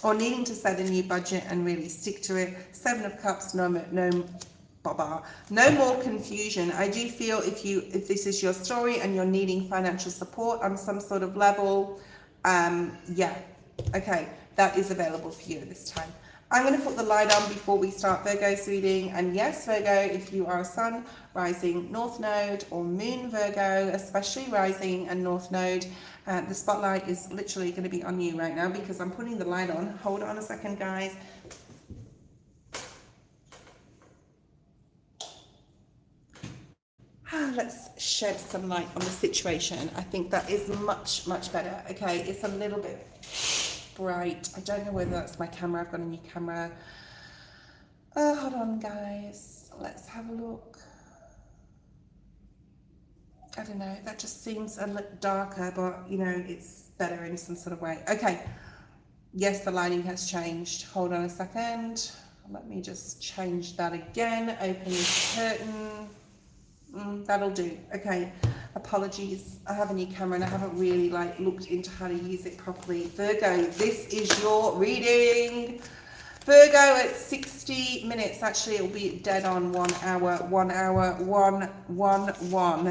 Or needing to set a new budget and really stick to it. 7 of Cups, no more confusion. I do feel if this is your story and you're needing financial support on some sort of level, yeah, okay, that is available for you at this time. I'm going to put the light on before we start Virgo's reading. And yes, Virgo, if you are a Sun, Rising, North Node, or Moon Virgo, especially Rising and North Node, the spotlight is literally going to be on you right now because I'm putting the light on. Hold on a second, guys. Let's shed some light on the situation. I think that is much, much better. Okay, it's a little bit bright. I don't know whether that's my camera. I've got a new camera. Hold on, guys. Let's have a look. I don't know, that just seems a little darker, but you know, it's better in some sort of way. Okay, yes, the lighting has changed. Hold on a second. Let me just change that again. Open this curtain. That'll do. Okay, apologies. I have a new camera and I haven't really like looked into how to use it properly. Virgo, this is your reading. Virgo at 60 minutes. Actually, it'll be dead on 1 hour. 1 hour. 111.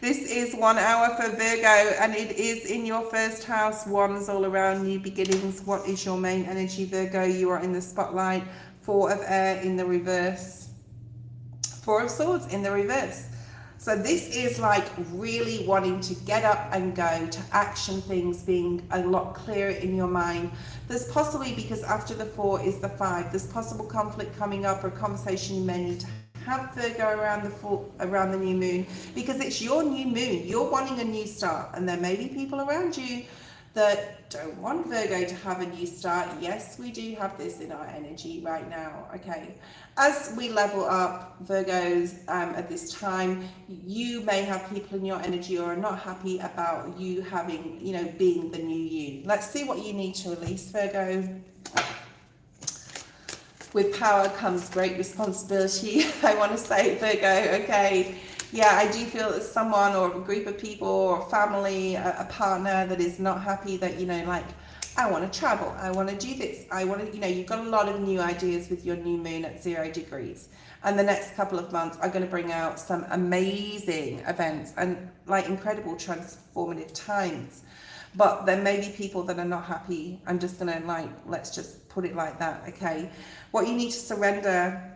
This is 1 hour for Virgo, and it is in your first house. Wands all around, new beginnings. What is your main energy, Virgo? You are in the spotlight. 4 of air in the reverse. 4 of swords in the reverse. So this is like really wanting to get up and go, to action things, being a lot clearer in your mind. There's possibly, because after the 4 is the 5, there's possible conflict coming up or a conversation you may need to have, Virgo, around the new moon, because it's your new moon. You're wanting a new start, and there may be people around you that don't want Virgo to have a new start. Yes, we do have this in our energy right now. Okay, as we level up, Virgos, at this time, you may have people in your energy who are not happy about you having, you know, being the new you. Let's see what you need to release, Virgo. With power comes great responsibility. I want to say, Virgo, okay. Yeah, I do feel that someone or a group of people or family, a partner that is not happy that, you know, like, I want to travel, I want to do this, I want to, you know, you've got a lot of new ideas with your new moon at 0 degrees. And the next couple of months are going to bring out some amazing events and like incredible transformative times. But there may be people that are not happy. I'm just going to like, let's just put it like that, okay? What you need to surrender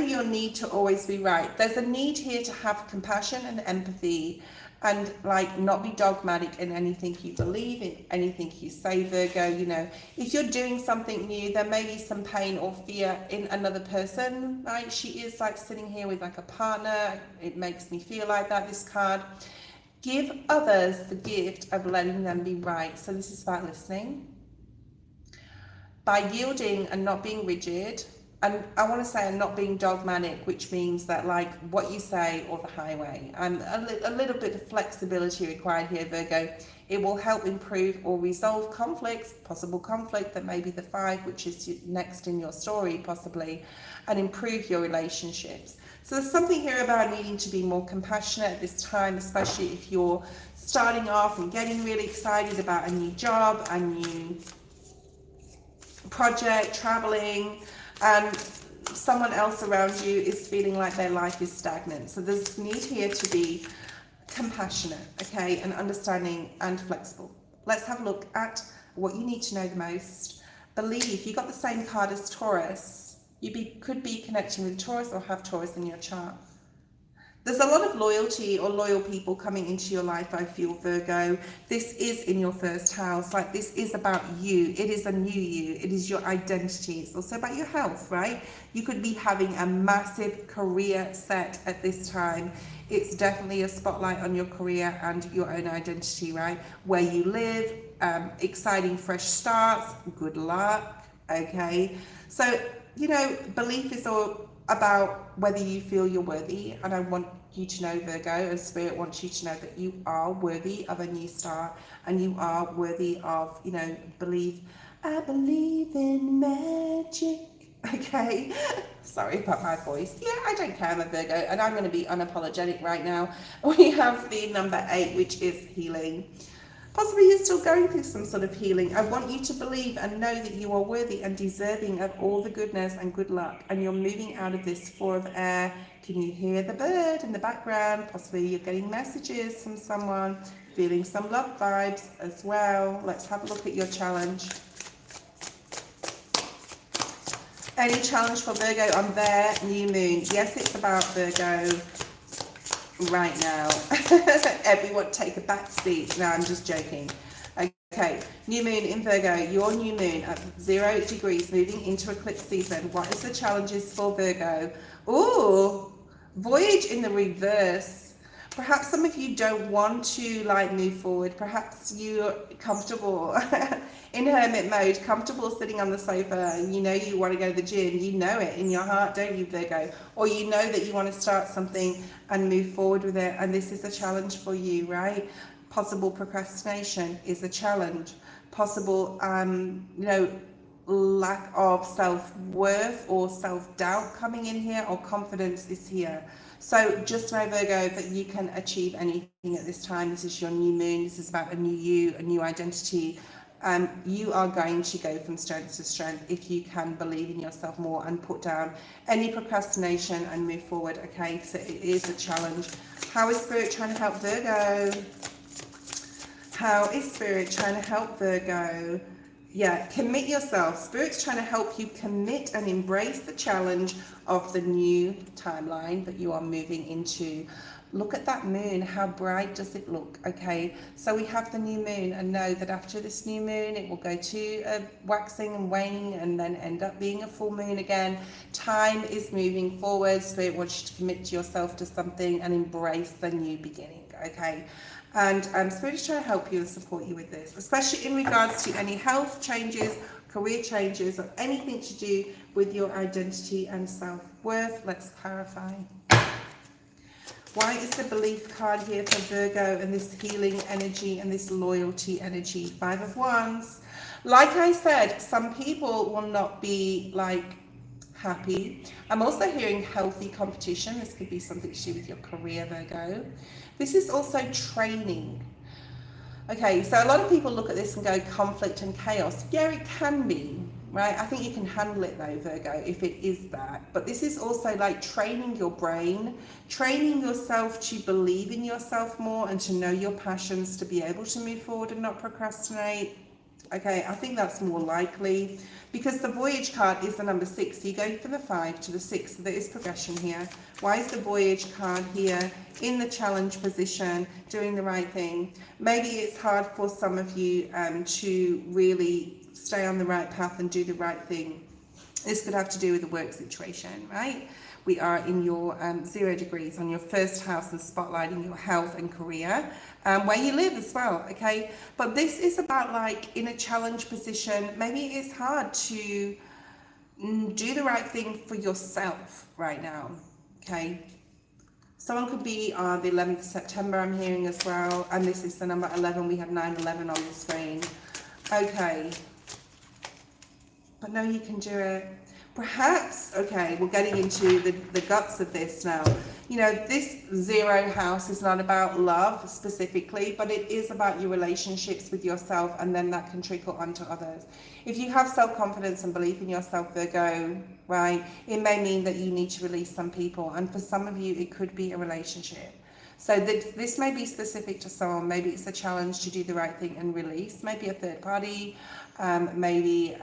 your need to always be right. There's a need here to have compassion and empathy and like not be dogmatic in anything you believe, in anything you say, Virgo. You know, if you're doing something new, there may be some pain or fear in another person, right? She is like sitting here with like a partner. It makes me feel like that, this card. Give others the gift of letting them be right. So this is about listening. By yielding and not being rigid, and I want to say I'm not being dogmatic, which means that like what you say or the highway. And a little bit of flexibility required here, Virgo. It will help improve or resolve conflicts, possible conflict that may be the 5, which is next in your story possibly, and improve your relationships. So there's something here about needing to be more compassionate at this time, especially if you're starting off and getting really excited about a new job, a new project, traveling, and someone else around you is feeling like their life is stagnant. So there's need here to be compassionate, okay, and understanding and flexible. Let's have a look at what you need to know the most. Believe. You got the same card as Taurus. Could be connecting with Taurus or have Taurus in your chart. There's a lot of loyalty or loyal people coming into your life, I feel, Virgo. This is in your first house. Like, this is about you. It is a new you. It is your identity. It's also about your health, right? You could be having a massive career set at this time. It's definitely a spotlight on your career and your own identity, right? Where you live, exciting fresh starts, good luck, okay? So, you know, belief is all about whether you feel you're worthy, and I want you to know, Virgo, and Spirit wants you to know that you are worthy of a new start, and you are worthy of, you know, believe. I believe in magic. Okay, sorry about my voice. Yeah, I don't care, I'm a Virgo, and I'm going to be unapologetic right now. We have the number 8, which is healing. Possibly you're still going through some sort of healing. I want you to believe and know that you are worthy and deserving of all the goodness and good luck. And you're moving out of this 4 of air. Can you hear the bird in the background? Possibly you're getting messages from someone, feeling some love vibes as well. Let's have a look at your challenge. Any challenge for Virgo on their new moon? Yes, it's about Virgo. Right now. Everyone take a back seat. No, I'm just joking. Okay, new moon in Virgo, your new moon at 0 degrees, moving into eclipse season. What is the challenges for Virgo? Ooh, voyage in the reverse. Perhaps some of you don't want to like move forward. Perhaps you're comfortable in hermit mode, comfortable sitting on the sofa, and you know you want to go to the gym. You know it in your heart, don't you, Virgo? Or you know that you want to start something and move forward with it, and this is a challenge for you, right? Possible procrastination is a challenge. Possible, lack of self-worth or self-doubt coming in here, or confidence is here. So just know, Virgo, that you can achieve anything at this time. This is your new moon. This is about a new you, a new identity. You are going to go from strength to strength if you can believe in yourself more and put down any procrastination and move forward, okay? So it is a challenge. How is Spirit trying to help Virgo? How is Spirit trying to help Virgo? Yeah, commit yourself. Spirit's trying to help you commit and embrace the challenge of the new timeline that you are moving into. Look at that moon. How bright does it look? Okay, so we have the new moon, and know that after this new moon, it will go to waxing and waning and then end up being a full moon again. Time is moving forward. Spirit wants you to commit to yourself to something and embrace the new beginning, okay? And Spirit is trying to help you and support you with this, especially in regards to any health changes, career changes, or anything to do with your identity and self-worth. Let's clarify. Why is the belief card here for Virgo, and this healing energy and this loyalty energy? 5 of Wands. Like I said, some people will not be like happy. I'm also hearing healthy competition. This could be something to do with your career, Virgo. This is also training. Okay, so a lot of people look at this and go conflict and chaos. Yeah, it can be, right? I think you can handle it though, Virgo, if it is that. But this is also like training your brain, training yourself to believe in yourself more and to know your passions, to be able to move forward and not procrastinate. Okay, I think that's more likely because the Voyage card is the number 6. So you go from the 5 to the 6. So there is progression here. Why is the Voyage card here in the challenge position, doing the right thing? Maybe it's hard for some of you to really stay on the right path and do the right thing. This could have to do with the work situation, right? We are in your 0 degrees on your first house and spotlighting your health and career, where you live as well, okay? But this is about like in a challenge position. Maybe it's hard to do the right thing for yourself right now, okay? Someone could be on the 11th of September, I'm hearing as well, and this is the number 11. We have 9/11 on the screen, okay? But no, you can do it. Perhaps, okay, we're getting into the guts of this now. You know, this 0 house is not about love specifically, but it is about your relationships with yourself, and then that can trickle onto others. If you have self-confidence and belief in yourself, Virgo, right, it may mean that you need to release some people. And for some of you, it could be a relationship. So this may be specific to someone. Maybe it's a challenge to do the right thing and release. Maybe a third party, maybe,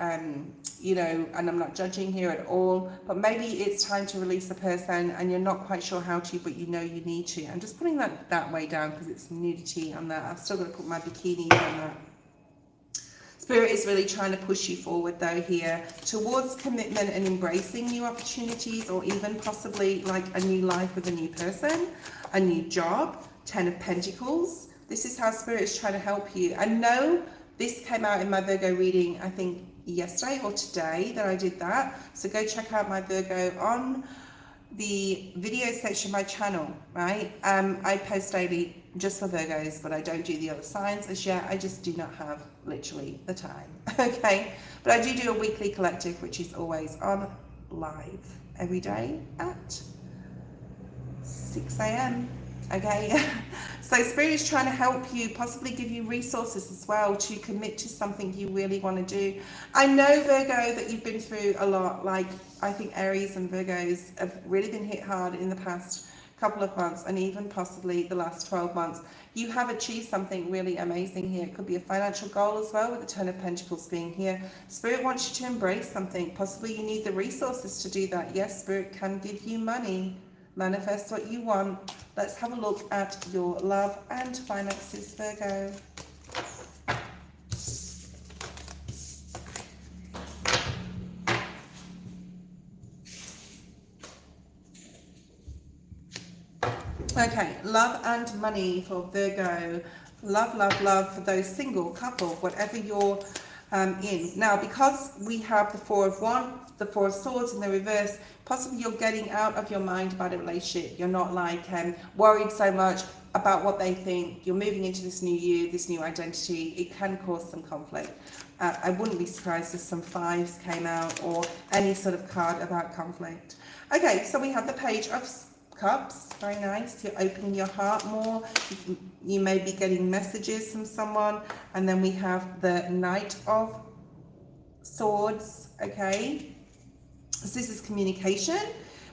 you know, and I'm not judging here at all, but maybe it's time to release a person and you're not quite sure how to, but you know you need to. I'm just putting that way down because it's nudity on that. I've still got to put my bikini on that. Spirit is really trying to push you forward though here towards commitment and embracing new opportunities, or even possibly like a new life with a new person, a new job. 10 of Pentacles. This is how Spirit is trying to help you. I know this came out in my Virgo reading, I think yesterday or today that I did that. So go check out my Virgo on the video section of my channel, right? I post daily just for Virgos, but I don't do the other signs as yet. I just do not have literally the time, okay? But I do a weekly collective, which is always on live every day at 6 a.m. okay? So Spirit is trying to help you, possibly give you resources as well to commit to something you really want to do. I know, Virgo, that you've been through a lot. Like, I think Aries and Virgos have really been hit hard in the past couple of months, and even possibly the last 12 months. You have achieved something really amazing here. It could be a financial goal as well, with the 10 of Pentacles being here. Spirit wants you to embrace something. Possibly you need the resources to do that. Yes, Spirit can give you money. Manifest what you want. Let's have a look at your love and finances, Virgo. Okay, love and money for Virgo. Love, love, love for those single, couple, whatever you're in. Now, because we have the Four of Wands, the Four of Swords in the reverse, possibly you're getting out of your mind about a relationship. You're not like worried so much about what they think. You're moving into this new year, this new identity. It can cause some conflict. I wouldn't be surprised if some fives came out or any sort of card about conflict. Okay, so we have the Page of Cups, very nice. You're opening your heart more. You may be getting messages from someone. And then we have the Knight of Swords, okay? So this is communication.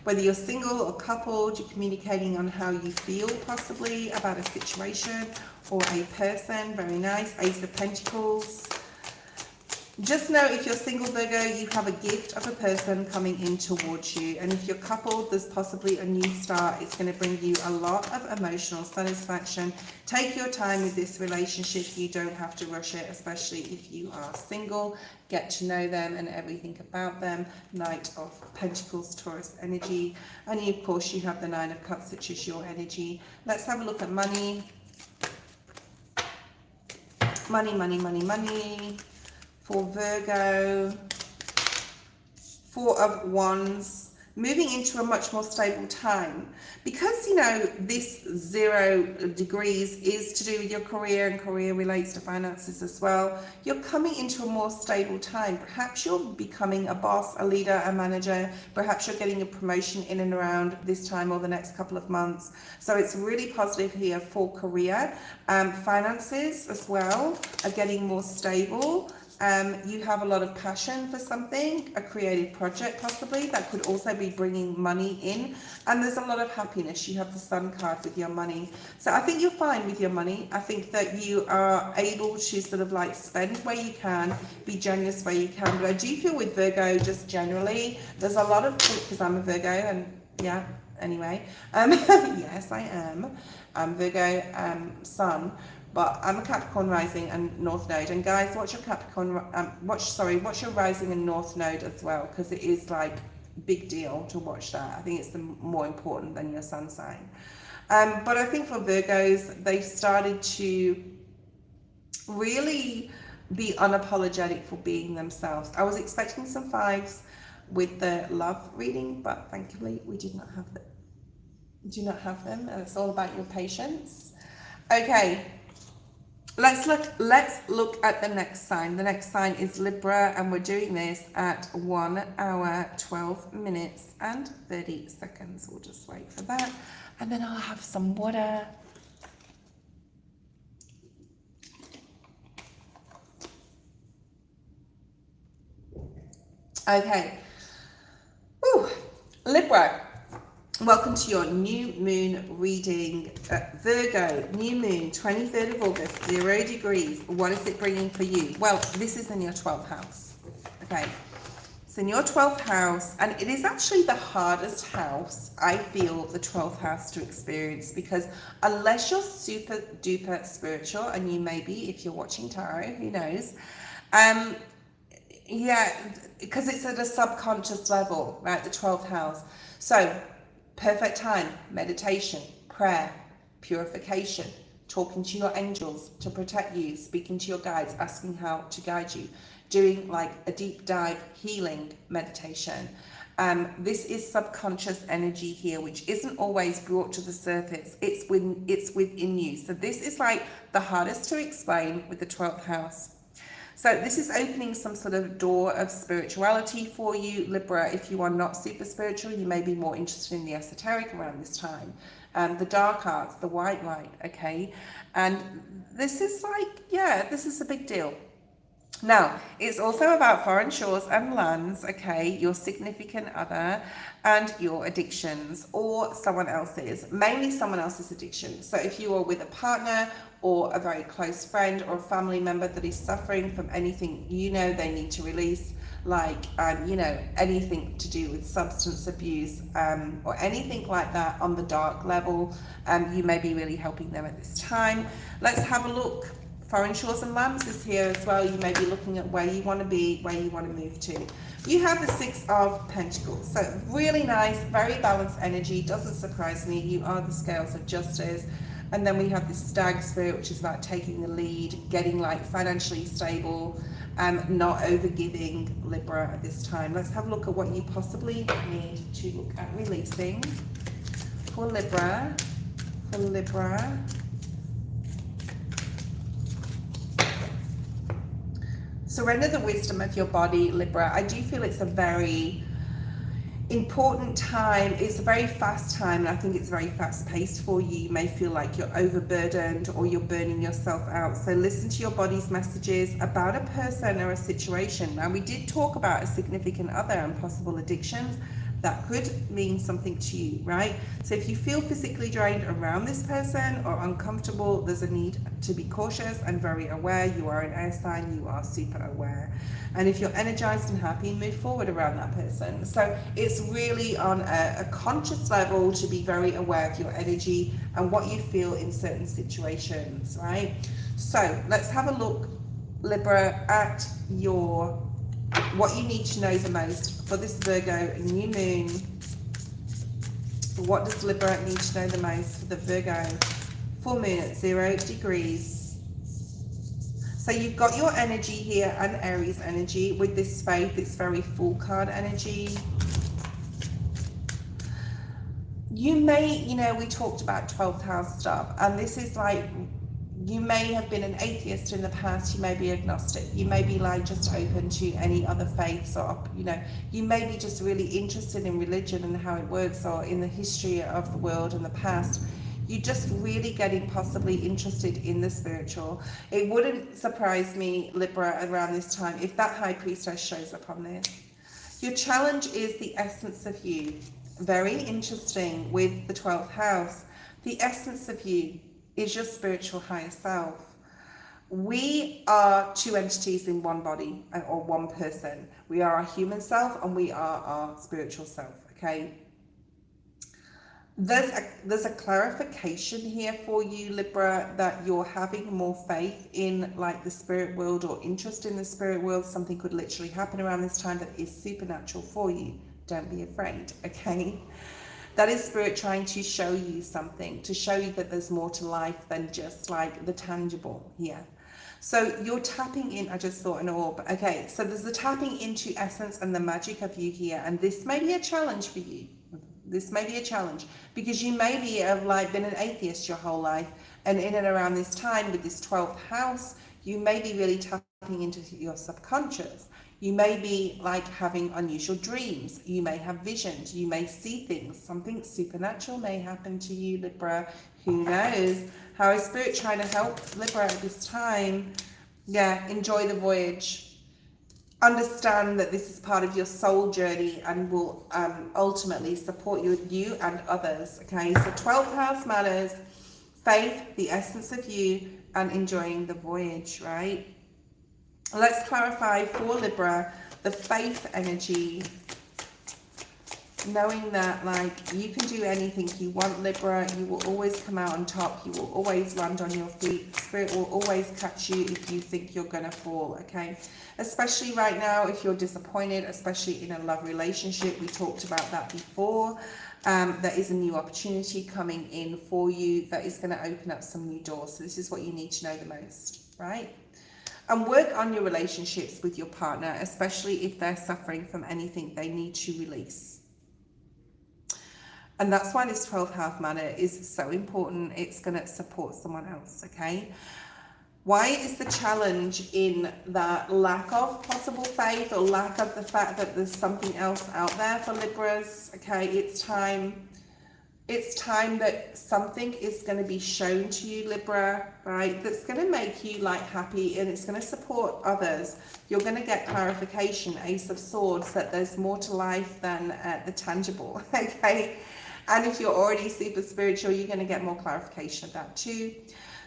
Whether you're single or coupled, you're communicating on how you feel possibly about a situation or a person, very nice. Ace of Pentacles. Just know if you're single, Virgo, you have a gift of a person coming in towards you. And if you're coupled, there's possibly a new start. It's going to bring you a lot of emotional satisfaction. Take your time with this relationship. You don't have to rush it, especially if you are single. Get to know them and everything about them. Knight of Pentacles, Taurus energy. And of course, you have the Nine of Cups, which is your energy. Let's have a look at money. Money, money, money, money. For Virgo, Four of Wands, moving into a much more stable time. Because, you know, this 0 degrees is to do with your career, and career relates to finances as well. You're coming into a more stable time. Perhaps you're becoming a boss, a leader, a manager. Perhaps you're getting a promotion in and around this time or the next couple of months. So it's really positive here for career. Finances as well are getting more stable. You have a lot of passion for something, a creative project possibly, that could also be bringing money in. And there's a lot of happiness. You have the Sun card with your money. So I think you're fine with your money. I think that you are able to sort of like spend where you can, be generous where you can. But I do feel with Virgo, just generally, there's a lot of, because I'm a Virgo and yeah, anyway. Yes, I am. I'm Virgo Sun. But I'm a Capricorn rising and North Node. And guys, watch your Capricorn, watch your rising and North Node as well, because it is like big deal to watch that. I think it's more important than your sun sign. But I think for Virgos, they've started to really be unapologetic for being themselves. I was expecting some fives with the love reading, but thankfully we did not have them. Do not have them, and it's all about your patience. Okay. Let's look at the next sign. The next sign is Libra, and we're doing this at 1 hour, 12 minutes and 30 seconds. We'll just wait for that. And then I'll have some water. Okay. Ooh, Libra. Welcome to your new moon reading. Virgo, new moon, 23rd of August, 0 degrees. What is it bringing for you? Well, this is in your 12th house. Okay. It's in your 12th house, and it is actually the hardest house, I feel, the 12th house to experience, because unless you're super duper spiritual, and you may be if you're watching tarot, who knows, yeah, because it's at a subconscious level, right, the 12th house. So perfect time, meditation, prayer, purification, talking to your angels to protect you, speaking to your guides, asking how to guide you, doing like a deep dive healing meditation. This is subconscious energy here, which isn't always brought to the surface. It's within you. So this is like the hardest to explain with the 12th house. So this is opening some sort of door of spirituality for you, Libra. If you are not super spiritual, you may be more interested in the esoteric around this time. The dark arts, the white light, okay? And this is like, yeah, this is a big deal. Now, it's also about foreign shores and lands, okay, your significant other and your addictions, or someone else's, mainly someone else's addiction. So if you are with a partner or a very close friend or a family member that is suffering from anything, you know, they need to release, like, you know, anything to do with substance abuse or anything like that on the dark level, you may be really helping them at this time. Let's have a look. Foreign shores and lands is here as well. You may be looking at where you want to be, where you want to move to. You have the Six of Pentacles. So really nice, very balanced energy. Doesn't surprise me. You are the scales of justice. And then we have the Stag spirit, which is about taking the lead, getting like financially stable, not overgiving, Libra, at this time. Let's have a look at what you possibly need to look at releasing for Libra. For Libra. Surrender the wisdom of your body, Libra. I do feel it's a very important time. It's a very fast time, and I think it's very fast paced for you. You may feel like you're overburdened or you're burning yourself out. So listen to your body's messages about a person or a situation. Now, we did talk about a significant other and possible addictions. That could mean something to you, right? So if you feel physically drained around this person or uncomfortable, there's a need to be cautious and very aware. You are an air sign, you are super aware. And if you're energized and happy, move forward around that person. So it's really on a conscious level to be very aware of your energy and what you feel in certain situations, right? So let's have a look, Libra, at what you need to know the most for this Virgo new moon. What does Libra need to know the most for the Virgo full moon at 0 degrees? So you've got your energy here and Aries energy. With this faith, it's very full card energy. You may, we talked about 12th house stuff, and this is like, you may have been an atheist in the past, you may be agnostic, you may be like just open to any other faiths, or you may be just really interested in religion and how it works, or in the history of the world in the past. You're just really getting possibly interested in the spiritual. It wouldn't surprise me, Libra, around this time if that High Priestess shows up on this. Your challenge is the essence of you. Very interesting with the 12th house. The essence of you is your spiritual higher self. We are two entities in one body, or one person. We are our human self and we are our spiritual self, okay? There's a clarification here for you, Libra, that you're having more faith in like the spirit world or interest in the spirit world. Something could literally happen around this time that is supernatural for you. Don't be afraid, okay? That is spirit trying to show you something, to show you that there's more to life than just like the tangible here. So you're tapping in, I just saw an orb. Okay, so there's the tapping into essence and the magic of you here. And this may be a challenge for you. This may be a challenge because you may be like been an atheist your whole life. And in and around this time with this 12th house, you may be really tapping into your subconscious. You may be like having unusual dreams. You may have visions. You may see things. Something supernatural may happen to you, Libra. Who knows? How is Spirit trying to help Libra at this time? Yeah, enjoy the voyage. Understand that this is part of your soul journey and will ultimately support you and others. Okay, so 12th house matters. Faith, the essence of you, and enjoying the voyage, right? Let's clarify for Libra the faith energy, knowing that like you can do anything you want, Libra. You will always come out on top. You will always land on your feet. Spirit will always catch you if you think you're gonna fall, okay? Especially right now if you're disappointed, especially in a love relationship. We talked about that before. There is a new opportunity coming in for you that is going to open up some new doors. So this is what you need to know the most, right? And work on your relationships with your partner, especially if they're suffering from anything they need to release. And that's why this 12th house matter is so important. It's going to support someone else, okay? Why is the challenge in that lack of possible faith or lack of the fact that there's something else out there for Libras? Okay, it's time that something is going to be shown to you, Libra, right? That's going to make you like happy and it's going to support others. You're going to get clarification, Ace of Swords, that there's more to life than the tangible, okay? And if you're already super spiritual, you're going to get more clarification of that too.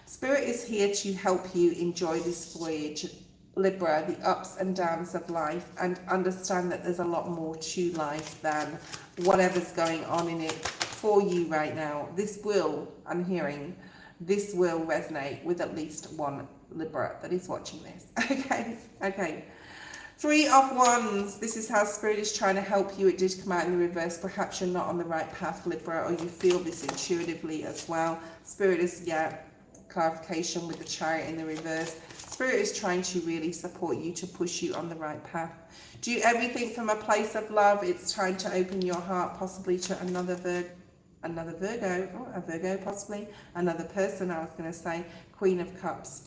Spirit is here to help you enjoy this voyage, Libra, the ups and downs of life, and understand that there's a lot more to life than whatever's going on in it for you right now. This will, I'm hearing, this will resonate with at least one Libra that is watching this. Okay. Three of Wands. This is how Spirit is trying to help you. It did come out in the reverse. Perhaps you're not on the right path, Libra, or you feel this intuitively as well. Spirit is, yeah, clarification with the Chariot in the reverse. Spirit is trying to really support you, to push you on the right path. Do everything from a place of love. It's trying to open your heart possibly to another Virgo, a Virgo possibly, another person, I was going to say, Queen of Cups.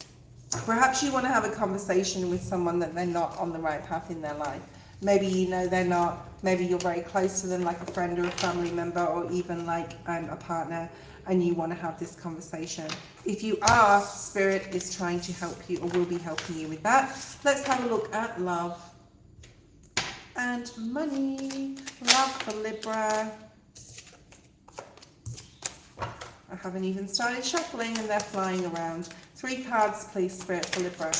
Perhaps you want to have a conversation with someone that they're not on the right path in their life. Maybe you know they're not, maybe you're very close to them, like a friend or a family member, or even like a partner, and you want to have this conversation. If you are, Spirit is trying to help you, or will be helping you with that. Let's have a look at love and money. Love for Libra. I haven't even started shuffling and they're flying around. 3 cards, please, Spirit, for Libra.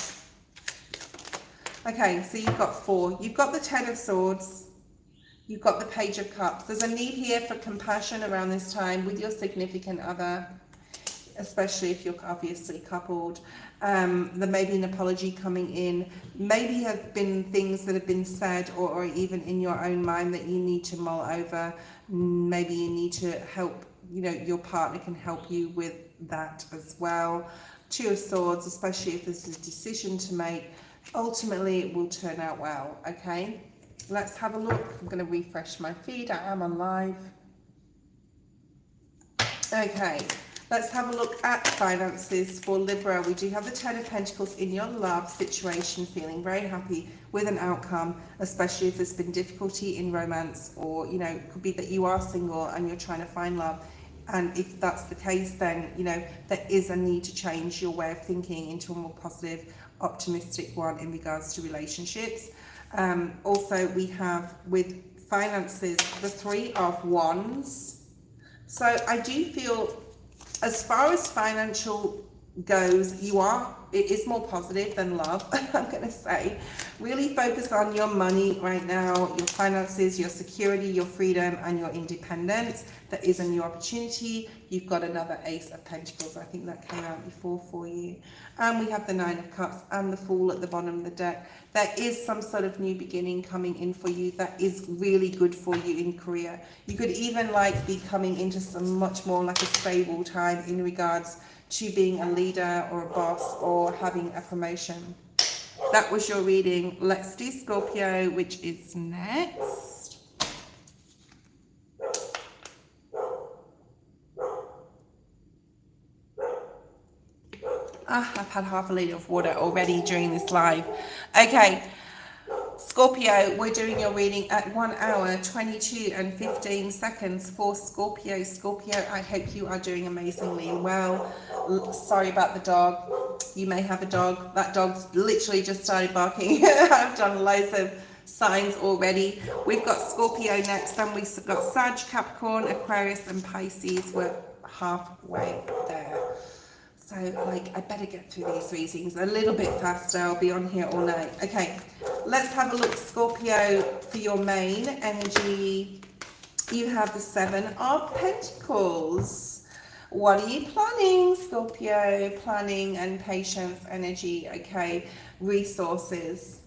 Okay, so you've got 4. You've got the 10 of Swords. You've got the Page of Cups. There's a need here for compassion around this time with your significant other, especially if you're obviously coupled. There may be an apology coming in. Maybe have been things that have been said or even in your own mind that you need to mull over. Maybe you need to help, you know, your partner can help you with that as well. 2 of Swords, especially if there's a decision to make, ultimately it will turn out well, okay? Let's have a look. I'm going to refresh my feed. I am on live. Okay, let's have a look at finances for Libra. We do have the 10 of Pentacles in your love situation, feeling very happy with an outcome, especially if there's been difficulty in romance, or, you know, it could be that you are single and you're trying to find love. And if that's the case, then, you know, there is a need to change your way of thinking into a more positive, optimistic one in regards to relationships. Also, we have with finances, the 3 of Wands. So I do feel, as far as financial goes, it is more positive than love, I'm going to say. Really focus on your money right now, your finances, your security, your freedom, and your independence. There is a new opportunity. You've got another Ace of Pentacles. I think that came out before for you. And we have the 9 of Cups and the Fool at the bottom of the deck. There is some sort of new beginning coming in for you that is really good for you in career. You could even like be coming into some much more like a stable time in regards to being a leader or a boss or having a promotion. That was your reading. Let's do Scorpio, which is next. I've had half a litre of water already during this live. Okay, Scorpio, we're doing your reading at 1 hour, 22 and 15 seconds for Scorpio. Scorpio, I hope you are doing amazingly well. Sorry about the dog. You may have a dog. That dog's literally just started barking. I've done loads of signs already. We've got Scorpio next, then we've got Sag, Capricorn, Aquarius and Pisces. We're halfway there. So, like, I better get through these readings a little bit faster. I'll be on here all night. Okay, let's have a look, Scorpio, for your main energy. You have the 7 of Pentacles. What are you planning, Scorpio? Planning and patience energy, okay? Resources.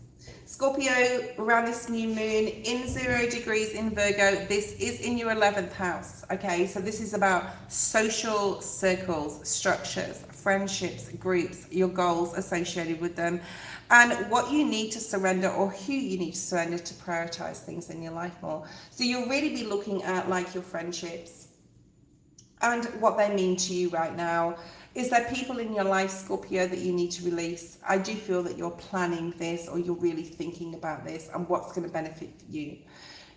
Scorpio, around this new moon in 0 degrees in Virgo, this is in your 11th house, okay? So this is about social circles, structures, friendships, groups, your goals associated with them, and what you need to surrender or who you need to surrender to prioritize things in your life more. So you'll really be looking at like your friendships and what they mean to you right now. Is there people in your life, Scorpio, that you need to release? I do feel that you're planning this, or you're really thinking about this and what's going to benefit you.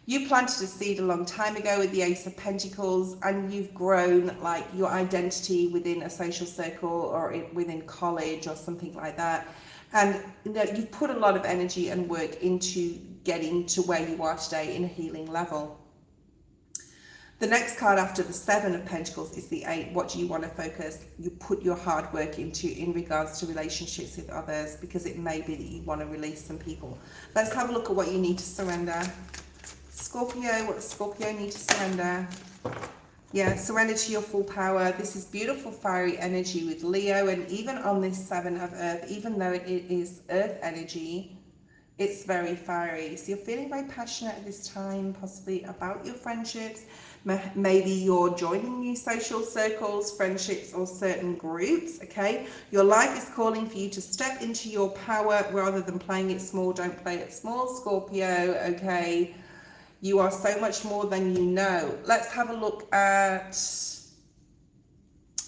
You planted a seed a long time ago with the Ace of Pentacles, and you've grown like your identity within a social circle or within college or something like that. And you know, you've put a lot of energy and work into getting to where you are today in a healing level. The next card after the 7 of Pentacles is the 8. What do you want to focus? You put your hard work into in regards to relationships with others, because it may be that you want to release some people. Let's have a look at what you need to surrender. Scorpio, what does Scorpio need to surrender? Yeah, surrender to your full power. This is beautiful fiery energy with Leo, and even on this 7 of Earth, even though it is Earth energy, It's very fiery. So you're feeling very passionate at this time, possibly about your friendships. Maybe you're joining new social circles, friendships, or certain groups, okay? Your life is calling for you to step into your power rather than playing it small. Don't play it small, Scorpio, okay? You are so much more than you know. Let's have a look at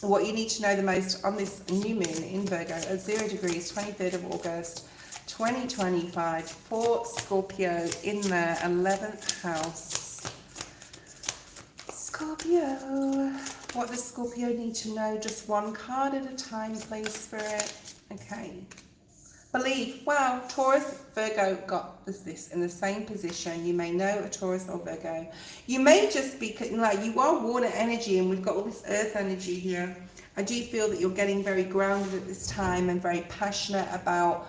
what you need to know the most on this new moon in Virgo at 0 degrees, 23rd of August, 2025 for Scorpio in their 11th house. Scorpio, what does Scorpio need to know? Just one card at a time, please, Spirit. Okay. Believe. Wow, Taurus, Virgo got this in the same position. You may know a Taurus or Virgo. You may just be like, you are water energy and we've got all this earth energy here. I do feel that you're getting very grounded at this time and very passionate about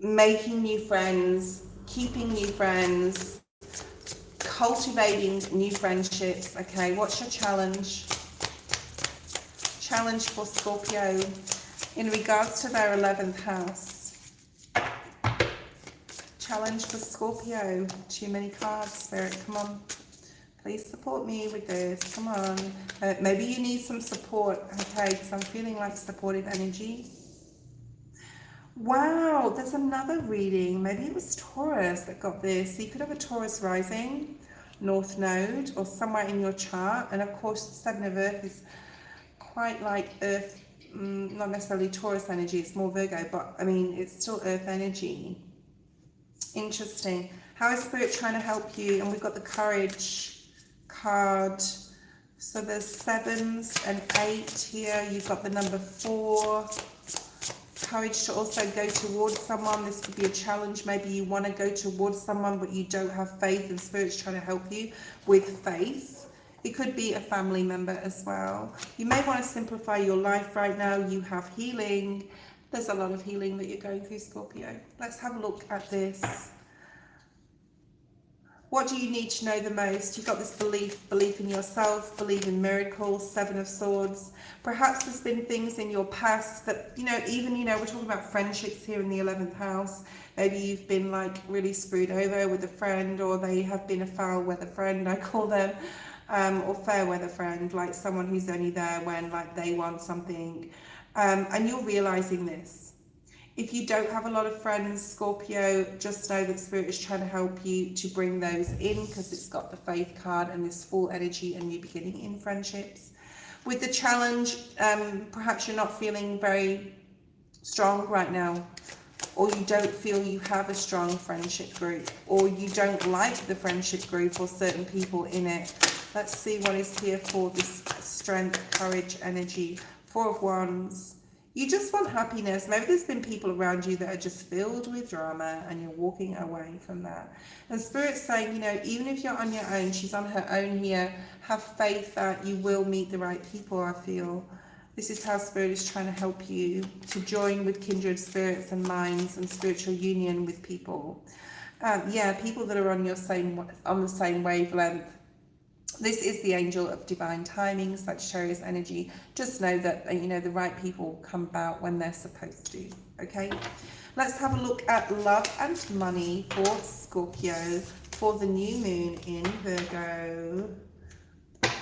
making new friends, keeping new friends, cultivating new friendships. Okay, what's your challenge? Challenge for Scorpio in regards to their 11th house. Challenge for Scorpio. Too many cards, Spirit, come on. Please support me with this, come on. Maybe you need some support, okay, because I'm feeling like supportive energy. Wow, there's another reading. Maybe it was Taurus that got this. So you could have a Taurus rising, North Node, or somewhere in your chart. And of course, the 7 of Earth is quite like Earth, not necessarily Taurus energy, it's more Virgo, but I mean, it's still Earth energy. Interesting. How is Spirit trying to help you? And we've got the Courage card. So there's 7s and 8 here. You've got the number 4. Courage to also go towards someone. This could be a challenge. Maybe you want to go towards someone but you don't have faith and Spirit's trying to help you with faith. It could be a family member as well. You may want to simplify your life right now. You have healing. There's a lot of healing that you're going through, Scorpio. Let's have a look at this. What do you need to know the most? You've got this belief in yourself, believe in miracles, 7 of Swords. Perhaps there's been things in your past that, even, we're talking about friendships here in the 11th house. Maybe you've been like really screwed over with a friend, or they have been a foul weather friend, I call them, or fair weather friend, like someone who's only there when like they want something. And you're realizing this. If you don't have a lot of friends, Scorpio, just know that Spirit is trying to help you to bring those in because it's got the Faith card and this full energy and new beginning in friendships. With the challenge, perhaps you're not feeling very strong right now, or you don't feel you have a strong friendship group, or you don't like the friendship group or certain people in it. Let's see what is here for this strength, courage, energy. 4 of Wands. You just want happiness. Maybe there's been people around you that are just filled with drama and you're walking away from that. And Spirit's saying, even if you're on your own, she's on her own here, have faith that you will meet the right people, I feel. This is how Spirit is trying to help you to join with kindred spirits and minds and spiritual union with people. People that are on the same wavelength. This is the angel of divine timing, Sagittarius energy. Just know that, the right people come about when they're supposed to, okay? Let's have a look at love and money for Scorpio for the new moon in Virgo.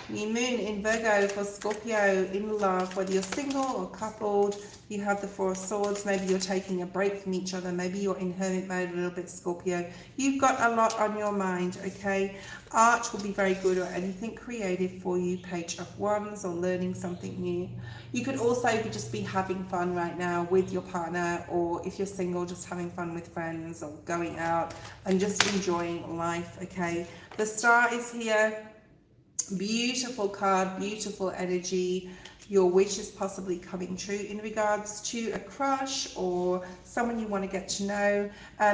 New moon in Virgo for Scorpio in love, whether you're single or coupled, you have the 4 of Swords, maybe you're taking a break from each other, maybe you're in hermit mode a little bit, Scorpio. You've got a lot on your mind, okay? Art will be very good, or anything creative for you, Page of Wands, or learning something new. You could also just be having fun right now with your partner, or if you're single, just having fun with friends or going out and just enjoying life, okay? The Star is here. Beautiful card, beautiful energy. Your wish is possibly coming true in regards to a crush or someone you want to get to know.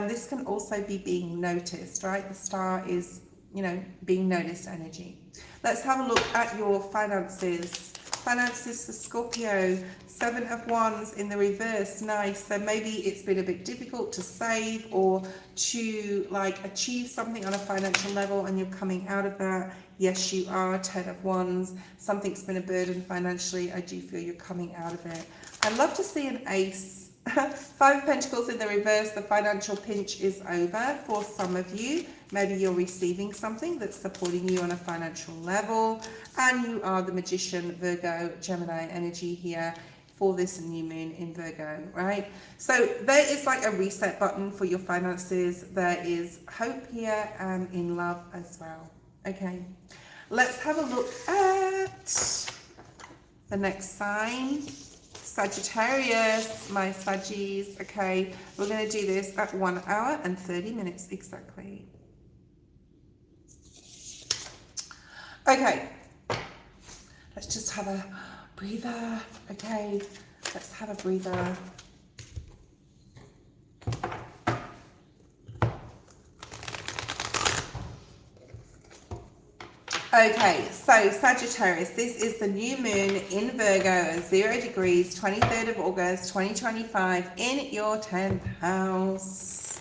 This can also be being noticed, right? The Star is, being noticed energy. Let's have a look at your finances. Finances for Scorpio, 7 of Wands in the reverse, nice. So maybe it's been a bit difficult to save or to achieve something on a financial level and you're coming out of that. Yes, you are. 10 of Wands. Something's been a burden financially. I do feel you're coming out of it. I'd love to see an ace. Five of Pentacles in the reverse, the financial pinch is over for some of you. Maybe you're receiving something that's supporting you on a financial level, and you are the Magician, Virgo, Gemini energy here for this new moon in Virgo, right? So there is like a reset button for your finances. There is hope here in love as well. Okay, let's have a look at the next sign. Sagittarius, my Saggies. Okay, we're going to do this at 1 hour and 30 minutes exactly. Okay, let's just have a breather. Okay, let's have a breather. Okay, so Sagittarius, this is the new moon in Virgo at 0 degrees, 23rd of August, 2025, in your 10th house.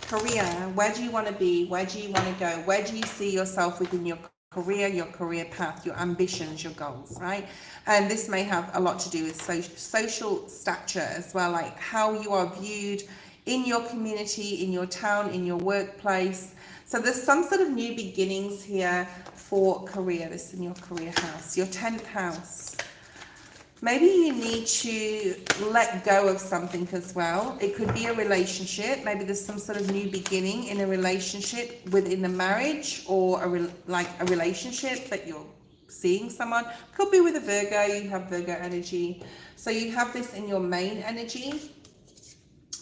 Career, where do you want to be? Where do you want to go? Where do you see yourself within your career path, your ambitions, your goals, right? And this may have a lot to do with social stature as well, like how you are viewed in your community, in your town, in your workplace. So there's some sort of new beginnings here for career. This is in your career house, your 10th house. Maybe you need to let go of something as well. It could be a relationship. Maybe there's some sort of new beginning in a relationship within a marriage, or like a relationship that you're seeing someone. Could be with a Virgo. You have Virgo energy. So you have this in your main energy.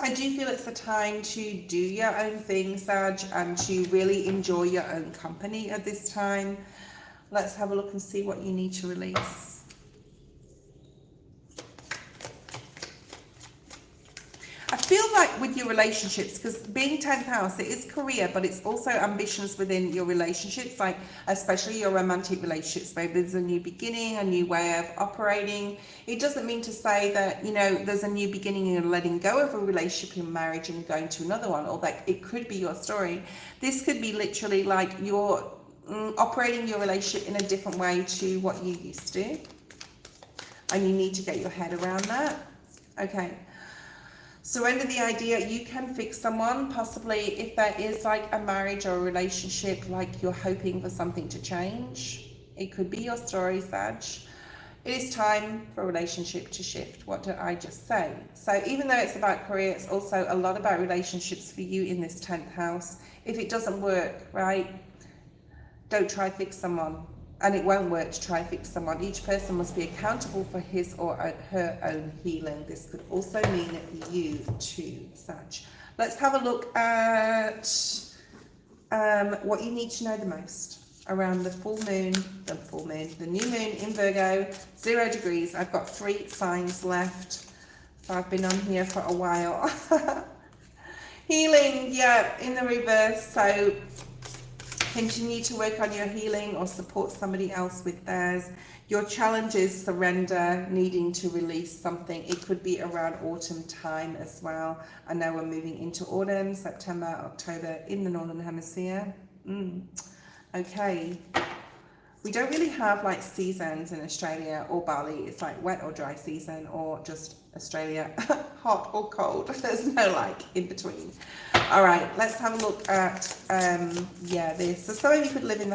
I do feel it's a time to do your own thing, Sag, and to really enjoy your own company at this time. Let's have a look and see what you need to release. I feel like with your relationships, because being 10th house, it is career, but it's also ambitions within your relationships, like especially your romantic relationships. Maybe there's a new beginning, a new way of operating. It doesn't mean to say that, you know, there's a new beginning and you're letting go of a relationship in marriage and going to another one, or that it could be your story. This could be literally like you're operating your relationship in a different way to what you used to. And you need to get your head around that. Okay. Surrender the idea you can fix someone, possibly if there is like a marriage or a relationship, like you're hoping for something to change. It could be your story, Sag. It is time for a relationship to shift. What did I just say? So even though it's about career, it's also a lot about relationships for you in this 10th house. If it doesn't work, right, don't try fix someone. And it won't work to try fix someone. Each person must be accountable for his or her own healing. This could also mean you too, Sag. Let's have a look at what you need to know the most around the the new moon in Virgo, 0 degrees. I've got 3 signs left. So I've been on here for a while. Healing, yeah, in the reverse. So continue to work on your healing or support somebody else with theirs. Your challenge is surrender, needing to release something. It could be around autumn time as well. I know we're moving into autumn, September, October in the Northern Hemisphere. Okay. We don't really have like seasons in Australia or Bali. It's like wet or dry season, or just Australia, hot or cold. There's no like in between. All right, let's have a look at this. So some of you could live in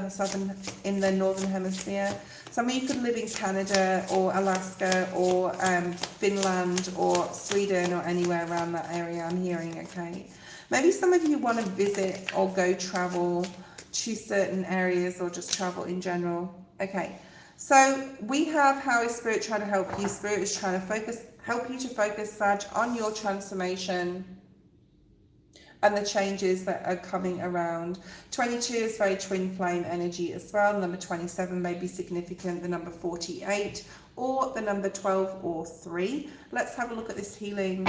the Northern Hemisphere. Some of you could live in Canada or Alaska or Finland or Sweden or anywhere around that area. I'm hearing, okay. Maybe some of you want to visit or go travel to certain areas, or just travel in general. Okay, so we have how is Spirit trying to help you? Spirit is trying to help you to focus, Sag, on your transformation and the changes that are coming around. 22 is very twin flame energy as well. Number 27 may be significant, the number 48, or the number 12 or 3. Let's have a look at this healing.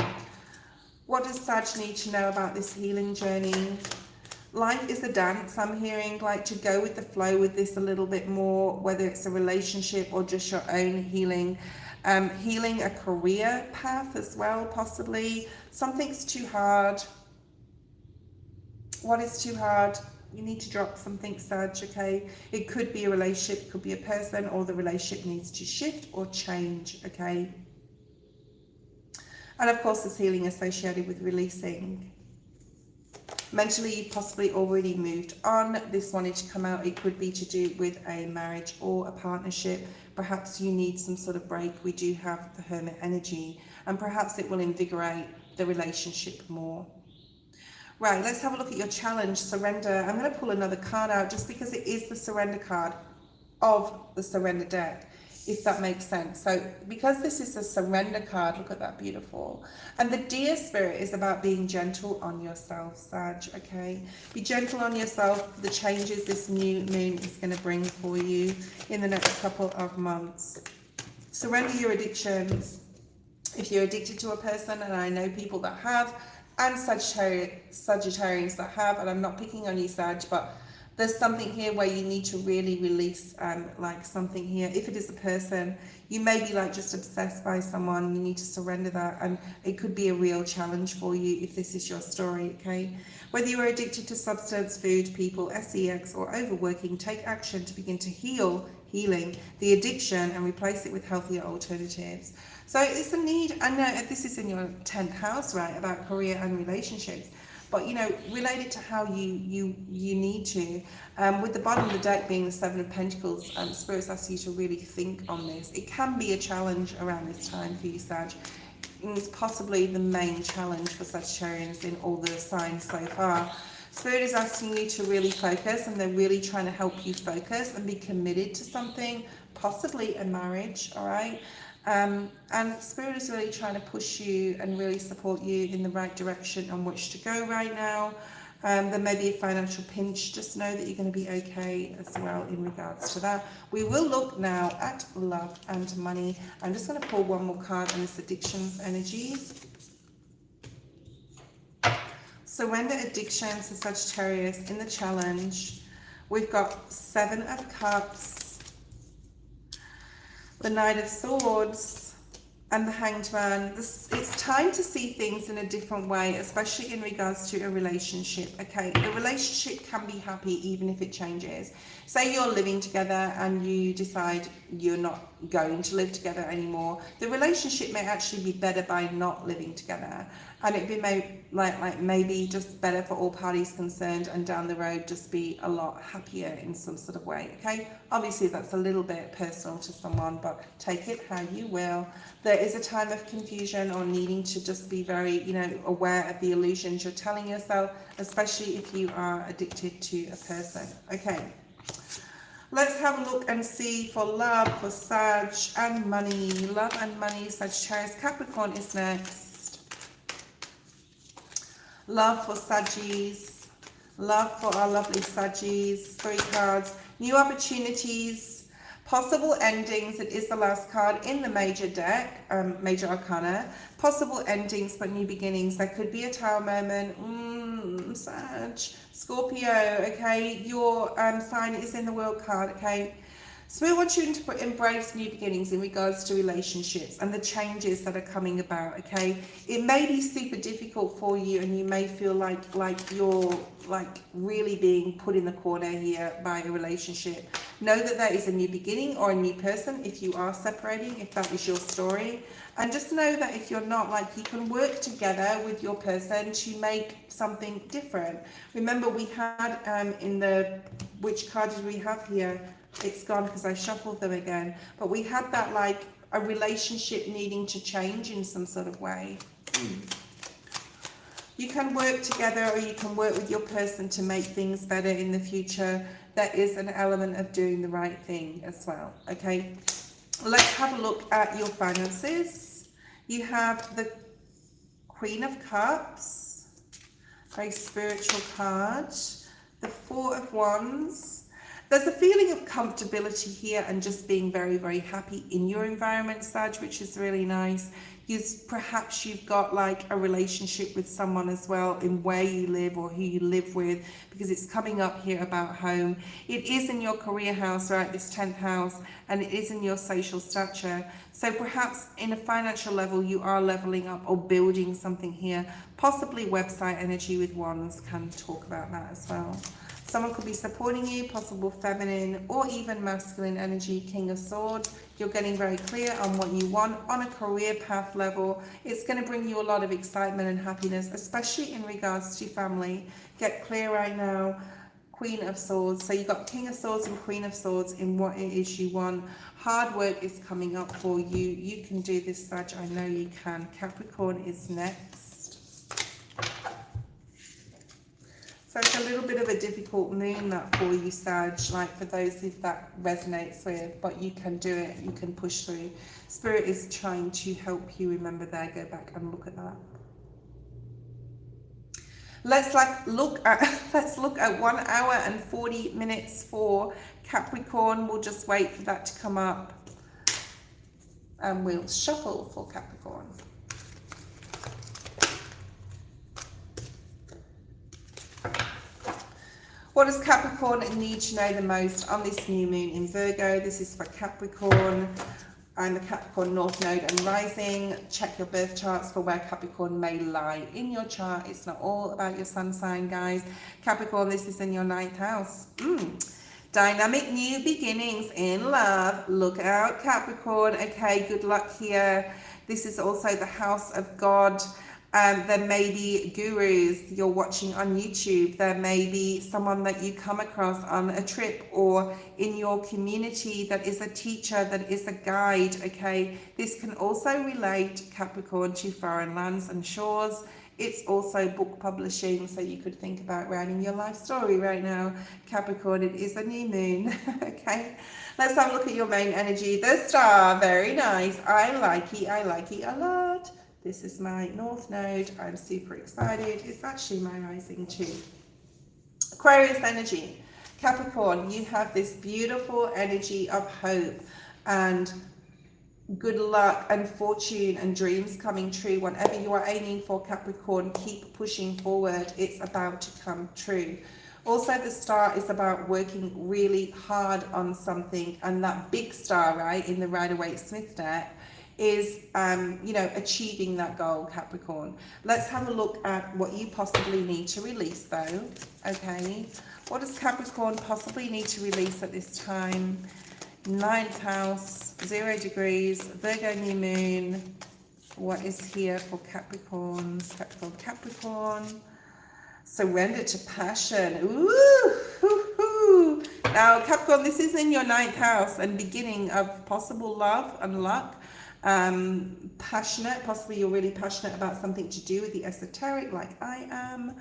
What does Sag need to know about this healing journey? Life is a dance. I'm hearing, like, to go with the flow with this a little bit more, whether it's a relationship or just your own healing. Healing a career path as well, possibly. Something's too hard. What is too hard? You need to drop something, Sag, okay? It could be a relationship, it could be a person, or the relationship needs to shift or change, okay? And of course, there's healing associated with releasing. Mentally, you've possibly already moved on. This wanted to come out. It could be to do with a marriage or a partnership. Perhaps you need some sort of break. We do have the Hermit energy, and perhaps it will invigorate the relationship more. Right, let's have a look at your challenge, surrender. I'm going to pull another card out just because it is the surrender card of the surrender deck, if that makes sense. So because this is a surrender card, look at that, beautiful. And the Deer Spirit is about being gentle on yourself, Sag, okay? Be gentle on yourself for the changes this new moon is going to bring for you in the next couple of months. Surrender your addictions. If you're addicted to a person, and I know people that have, and Sagittarians that have, and I'm not picking on you, Sag, but there's something here where you need to really release like something here. If it is a person, you may be like just obsessed by someone, you need to surrender that, and it could be a real challenge for you if this is your story, okay? Whether you are addicted to substance, food, people, sex, or overworking, take action to begin to healing the addiction and replace it with healthier alternatives. So it's a need. I know this is in your 10th house, right, about career and relationships, but you know, related to how you need to. With the bottom of the deck being the Seven of Pentacles, Spirits ask you to really think on this. It can be a challenge around this time for you, Sag. It's possibly the main challenge for Sagittarians in all the signs so far. Spirit is asking you to really focus, and they're really trying to help you focus and be committed to something, possibly a marriage, all right? And Spirit is really trying to push you and really support you in the right direction on which to go right now. There may be a financial pinch. Just know that you're going to be okay as well in regards to that. We will look now at love and money. I'm just going to pull one more card on this addictions energy. Surrender addictions to Sagittarius in the challenge. We've got Seven of Cups, the Knight of Swords, and the Hanged Man. It's time to see things in a different way, especially in regards to a relationship, okay? A relationship can be happy even if it changes. Say you're living together and you decide you're not going to live together anymore. The relationship may actually be better by not living together, and it'd be maybe just better for all parties concerned, and down the road just be a lot happier in some sort of way, okay? Obviously that's a little bit personal to someone, but take it how you will. There is a time of confusion or needing to just be very, you know, aware of the illusions you're telling yourself, especially if you are addicted to a person, okay? Let's have a look and see for love, for Sag, and money. Love and money, Sagittarius. Capricorn is next. Love for Saggies. Love for our lovely Saggies. 3 cards. New opportunities. Possible endings. It is the last card in the major deck, major arcana. Possible endings but new beginnings. There could be a Tower moment. Sag. Scorpio, okay, your sign is in the World card, okay? So we want you to embrace new beginnings in regards to relationships and the changes that are coming about, okay? It may be super difficult for you, and you may feel like you're really being put in the corner here by a relationship. Know that there is a new beginning or a new person if you are separating, if that is your story. And just know that if you're not, you can work together with your person to make something different. Remember, we had in the, which card did we have here? It's gone because I shuffled them again. But we had that a relationship needing to change in some sort of way. You can work together, or you can work with your person to make things better in the future. There is an element of doing the right thing as well, okay? Let's have a look at your finances. You have the Queen of Cups, very spiritual card, the 4 of Wands. There's a feeling of comfortability here and just being very, very happy in your environment, Sag, which is really nice. Perhaps you've got a relationship with someone as well in where you live or who you live with, because it's coming up here about home. It is in your career house, right, this 10th house, and it is in your social stature. So perhaps in a financial level, you are leveling up or building something here. Possibly website energy with Wands can talk about that as well. Someone could be supporting you, possible feminine or even masculine energy, King of Swords. You're getting very clear on what you want on a career path level. It's going to bring you a lot of excitement and happiness, especially in regards to family. Get clear right now. Queen of Swords. So you've got King of Swords and Queen of Swords in what it is you want. Hard work is coming up for you. You can do this, Sag. I know you can. Capricorn is next. So it's a little bit of a difficult moon that for you, Sag, like for those who that resonates with, but you can do it. You can push through. Spirit is trying to help you remember there. Go back and look at that. Let's look at 1 hour and 40 minutes for Capricorn. We'll just wait for that to come up and we'll shuffle for Capricorn. What does Capricorn need to know the most on this new moon in Virgo? This is for Capricorn. And the Capricorn North Node and Rising. Check your birth charts for where Capricorn may lie in your chart. It's not all about your sun sign, guys. Capricorn, this is in your 9th house. Dynamic new beginnings in love. Look out, Capricorn. Okay, good luck here. This is also the house of God. There may be gurus you're watching on YouTube. There may be someone that you come across on a trip or in your community that is a teacher, that is a guide, okay? This can also relate, Capricorn, to foreign lands and shores. It's also book publishing, so you could think about writing your life story right now. Capricorn, it is a new moon, okay? Let's have a look at your main energy. The Star, very nice. I like it a lot. This is my North Node. I'm super excited. It's actually my rising too. Aquarius energy. Capricorn, you have this beautiful energy of hope and good luck and fortune and dreams coming true. Whatever you are aiming for, Capricorn, keep pushing forward. It's about to come true. Also, the Star is about working really hard on something, and that big star, right, in the Rider-Waite-Smith deck is, you know, achieving that goal, Capricorn. Let's have a look at what you possibly need to release, though, okay? What does Capricorn possibly need to release at this time? 9th house, 0 degrees, Virgo new moon. What is here for Capricorns? Capricorn. Surrender to passion. Ooh. Now, Capricorn, this is in your 9th house and beginning of possible love and luck. Passionate, possibly you're really passionate about something to do with the esoteric, like I am.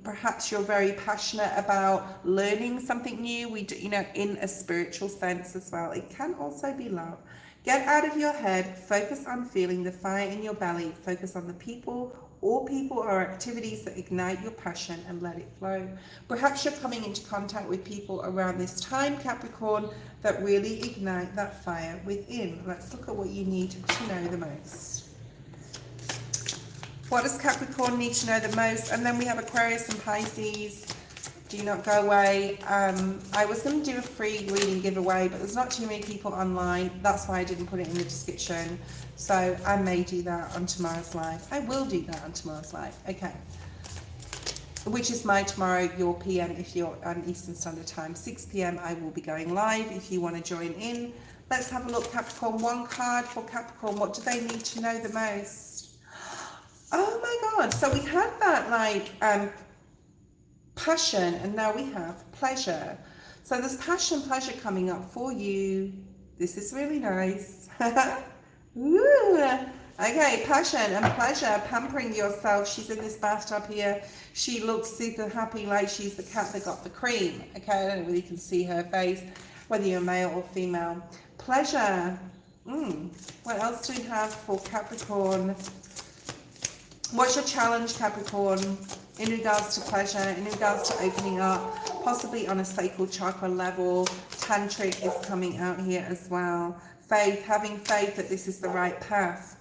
Perhaps you're very passionate about learning something new. We do, you know, in a spiritual sense as well. It can also be love. Get out of your head, focus on feeling the fire in your belly, focus on the people or activities that ignite your passion and let it flow. Perhaps you're coming into contact with people around this time, Capricorn, that really ignite that fire within. Let's look at what you need to know the most. What does Capricorn need to know the most? And then we have Aquarius and Pisces. Do not go away. I was going to do a free reading giveaway, but there's not too many people online. That's why I didn't put it in the description. So I may do that on tomorrow's live. I will do that on tomorrow's live. Okay. Which is my tomorrow, your PM if you're on Eastern Standard Time. 6 p.m. I will be going live if you want to join in. Let's have a look, Capricorn. One card for Capricorn. What do they need to know the most? Oh my God. So we had that like passion, and now we have pleasure. So there's passion, pleasure coming up for you. This is really nice. Ooh. Okay, passion and pleasure, pampering yourself. She's in this bathtub here. She looks super happy, like she's the cat that got the cream. Okay, I don't know whether you can see her face, whether you're male or female. Pleasure. What else do we have for Capricorn? What's your challenge, Capricorn, in regards to pleasure, in regards to opening up, possibly on a sacral chakra level? Tantric is coming out here as well. Faith, having faith that this is the right path.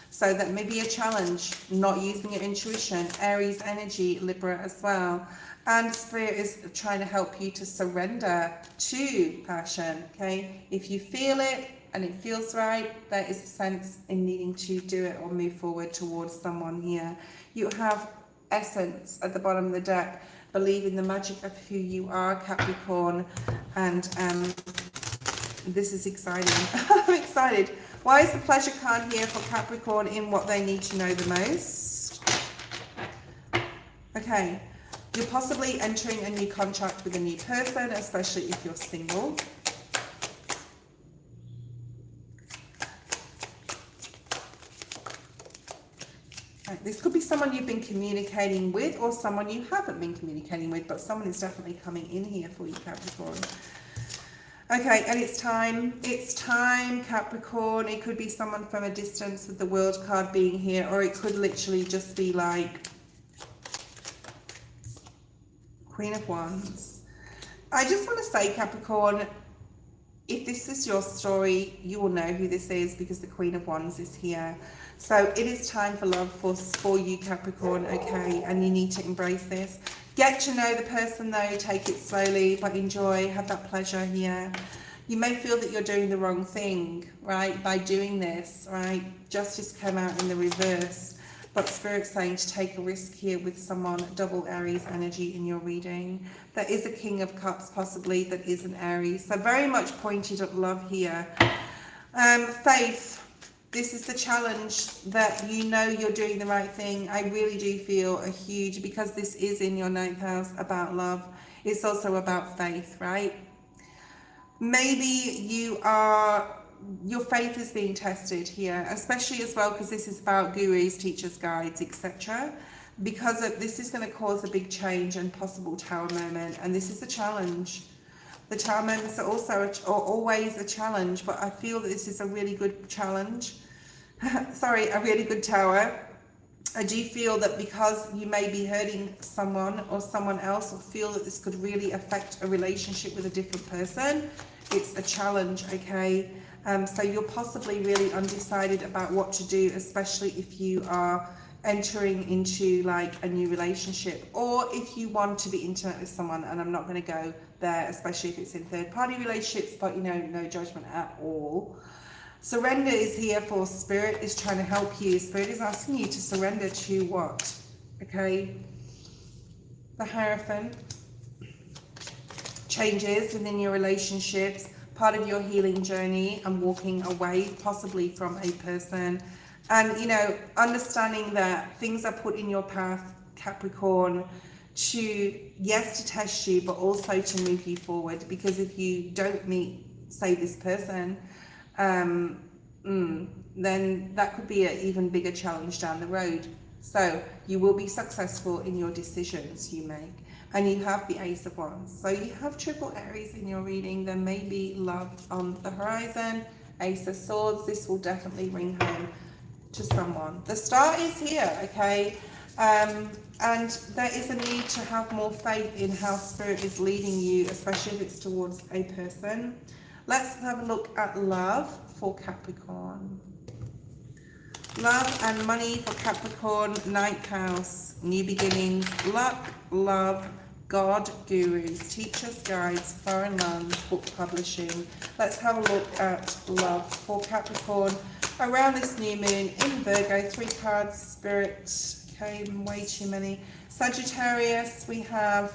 So that may be a challenge, not using your intuition. Aries energy, Libra as well. And Spirit is trying to help you to surrender to passion, okay? If you feel it and it feels right, there is a sense in needing to do it or move forward towards someone here. You have Essence at the bottom of the deck. believe in the magic of who you are, Capricorn, and this is exciting. I'm excited. Why is the pleasure card here for Capricorn in what they need to know the most? Okay, you're possibly entering a new contract with a new person, especially if you're single. This could be someone you've been communicating with or someone you haven't been communicating with, but someone is definitely coming in here for you, Capricorn. Okay, and it's time, Capricorn. It could be someone from a distance with the World card being here, or it could literally just be like Queen of Wands. I just want to say, Capricorn, if this is your story, you will know who this is because the Queen of Wands is here. So it is time for love for you, Capricorn, okay? And you need to embrace this. Get to know the person though, take it slowly, but enjoy, have that pleasure here. You may feel that you're doing the wrong thing, right, by doing this, right? Justice came out in the reverse, but Spirit's saying to take a risk here with someone, double Aries energy in your reading. There is a King of Cups possibly that is an Aries, so very much pointed at love here. Faith. This is the challenge, that you know you're doing the right thing. I really do feel a huge, because this is in your 9th house about love, it's also about faith, right? Maybe your faith is being tested here, especially as well because this is about gurus, teachers, guides, etc. Because this is going to cause a big change and possible Tower moment, and this is a challenge. The Tower moments are also always a challenge, but I feel that this is a really good challenge. Sorry, a really good Tower. I do feel that because you may be hurting someone or someone else, or feel that this could really affect a relationship with a different person, it's a challenge, okay? So you're possibly really undecided about what to do, especially if you are entering into like a new relationship, or if you want to be intimate with someone, and I'm not going to go there, especially if it's in third-party relationships, but you know, no judgment at all. Surrender is here for Spirit, is trying to help you. Spirit is asking you to surrender to what? Okay, the Hierophant. Changes within your relationships, part of your healing journey, and walking away possibly from a person. And, you know, understanding that things are put in your path, Capricorn, to, yes, to test you, but also to move you forward. Because if you don't meet, say, this person, then that could be an even bigger challenge down the road. So you will be successful in your decisions you make. And you have the Ace of Wands. So you have triple Aries in your reading. There may be love on the horizon. Ace of Swords. This will definitely ring home to someone. The Star is here, okay? And there is a need to have more faith in how Spirit is leading you, especially if it's towards a person. Let's have a look at love for Capricorn. Love and money for Capricorn, 9th house, new beginnings, luck, love, God, gurus, teachers, guides, foreign lands, book publishing. Let's have a look at love for Capricorn around this new moon in Virgo. 3 cards, Spirit. Okay, way too many. Sagittarius, we have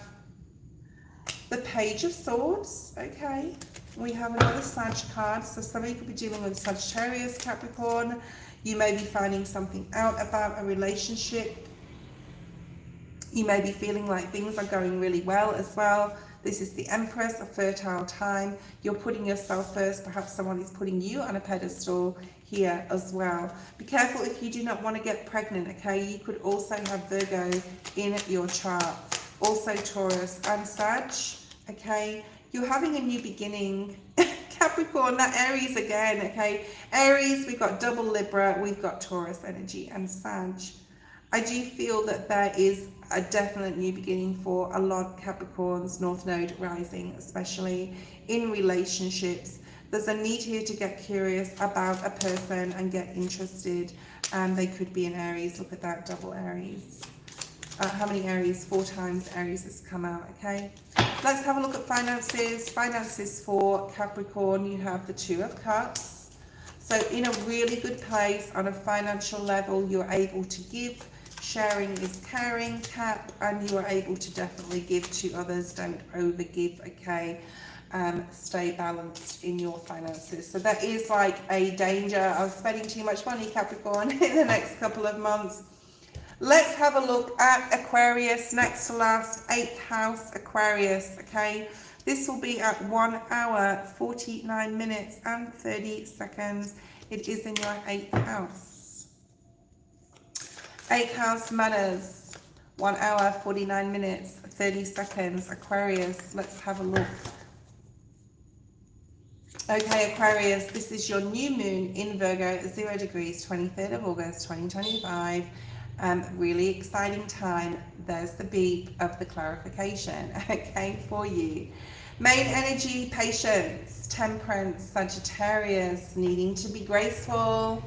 the Page of Swords. Okay, we have another Sag card. So somebody could be dealing with Sagittarius, Capricorn. You may be finding something out about a relationship. You may be feeling like things are going really well as well. This is the Empress, a fertile time. You're putting yourself first. Perhaps someone is putting you on a pedestal here as well. Be careful if you do not want to get pregnant, okay? You could also have Virgo in your chart. Also Taurus and Sag, okay? You're having a new beginning. Capricorn, that Aries again, okay? Aries, we've got double Libra, we've got Taurus energy and Sag. I do feel that there is a definite new beginning for a lot of Capricorns, North Node rising, especially in relationships. There's a need here to get curious about a person and get interested, and they could be an Aries. Look at that, double Aries. How many Aries? 4 times Aries has come out, okay? Let's have a look at finances. Finances for Capricorn, you have the 2 of Cups. So in a really good place on a financial level, you're able to give, Sharing is caring, Cap, and you are able to definitely give to others. Don't overgive, okay? Stay balanced in your finances. So that is like a danger of spending too much money, Capricorn, in the next couple of months. Let's have a look at Aquarius, next to last, 8th house, Aquarius, okay? This will be at 1 hour, 49 minutes and 30 seconds. It is in your 8th house. 8th house matters. 1 hour, 49 minutes, 30 seconds. Aquarius, let's have a look. Okay, Aquarius, this is your new moon in Virgo, 0 degrees, 23rd of August, 2025. Really exciting time. There's the beep of the clarification, okay, for you. Main energy, patience, temperance, Sagittarius, needing to be graceful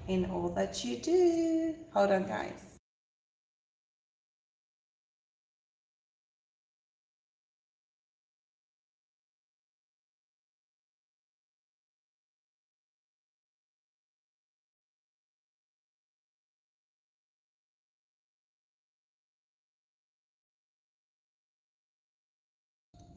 in all that you do. Hold on, guys.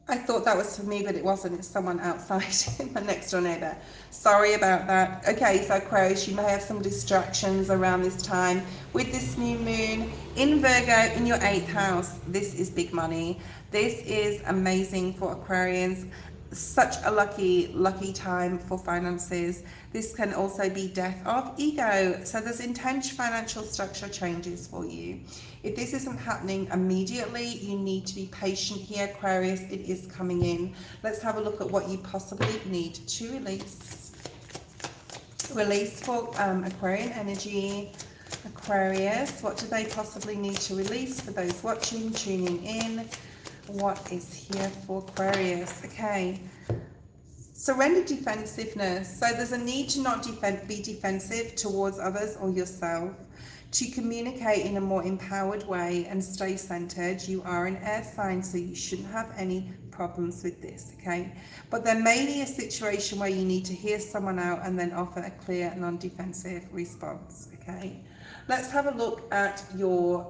I thought that was for me, but it wasn't. It's someone outside, my next door neighbor. Sorry about that. Okay, so Aquarius, you may have some distractions around this time with this new moon in Virgo in your 8th house. This is big money. This is amazing for Aquarians. Such a lucky time for finances. This can also be death of ego. So there's intense financial structure changes for you. If this isn't happening immediately, you need to be patient here, Aquarius. It is coming in. Let's have a look at what you possibly need to release. Release for Aquarian energy. Aquarius, what do they possibly need to release for those watching, tuning in? What is here for Aquarius? Okay. Surrender defensiveness. So there's a need to not be defensive towards others or yourself. To communicate in a more empowered way and stay centered. You are an air sign, so you shouldn't have any problems with this, okay? But there may be a situation where you need to hear someone out and then offer a clear, non-defensive response, okay? Let's have a look at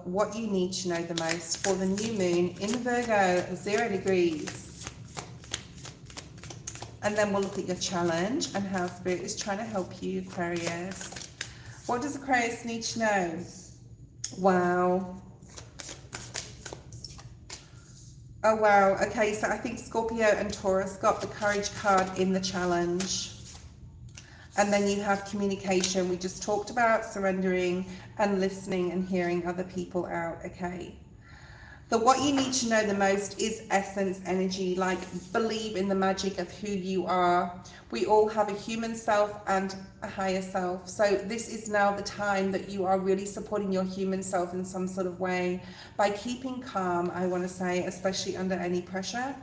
what you need to know the most for the new moon in Virgo, 0 degrees. And then we'll look at your challenge and how Spirit is trying to help you, Aquarius. What does Aquarius need to know? Wow. Oh, wow. Okay, so I think Scorpio and Taurus got the courage card in the challenge. And then you have communication. We just talked about surrendering and listening and hearing other people out, okay? But what you need to know the most is essence energy, like believe in the magic of who you are. We all have a human self and a higher self. So this is now the time that you are really supporting your human self in some sort of way by keeping calm, I want to say, especially under any pressure.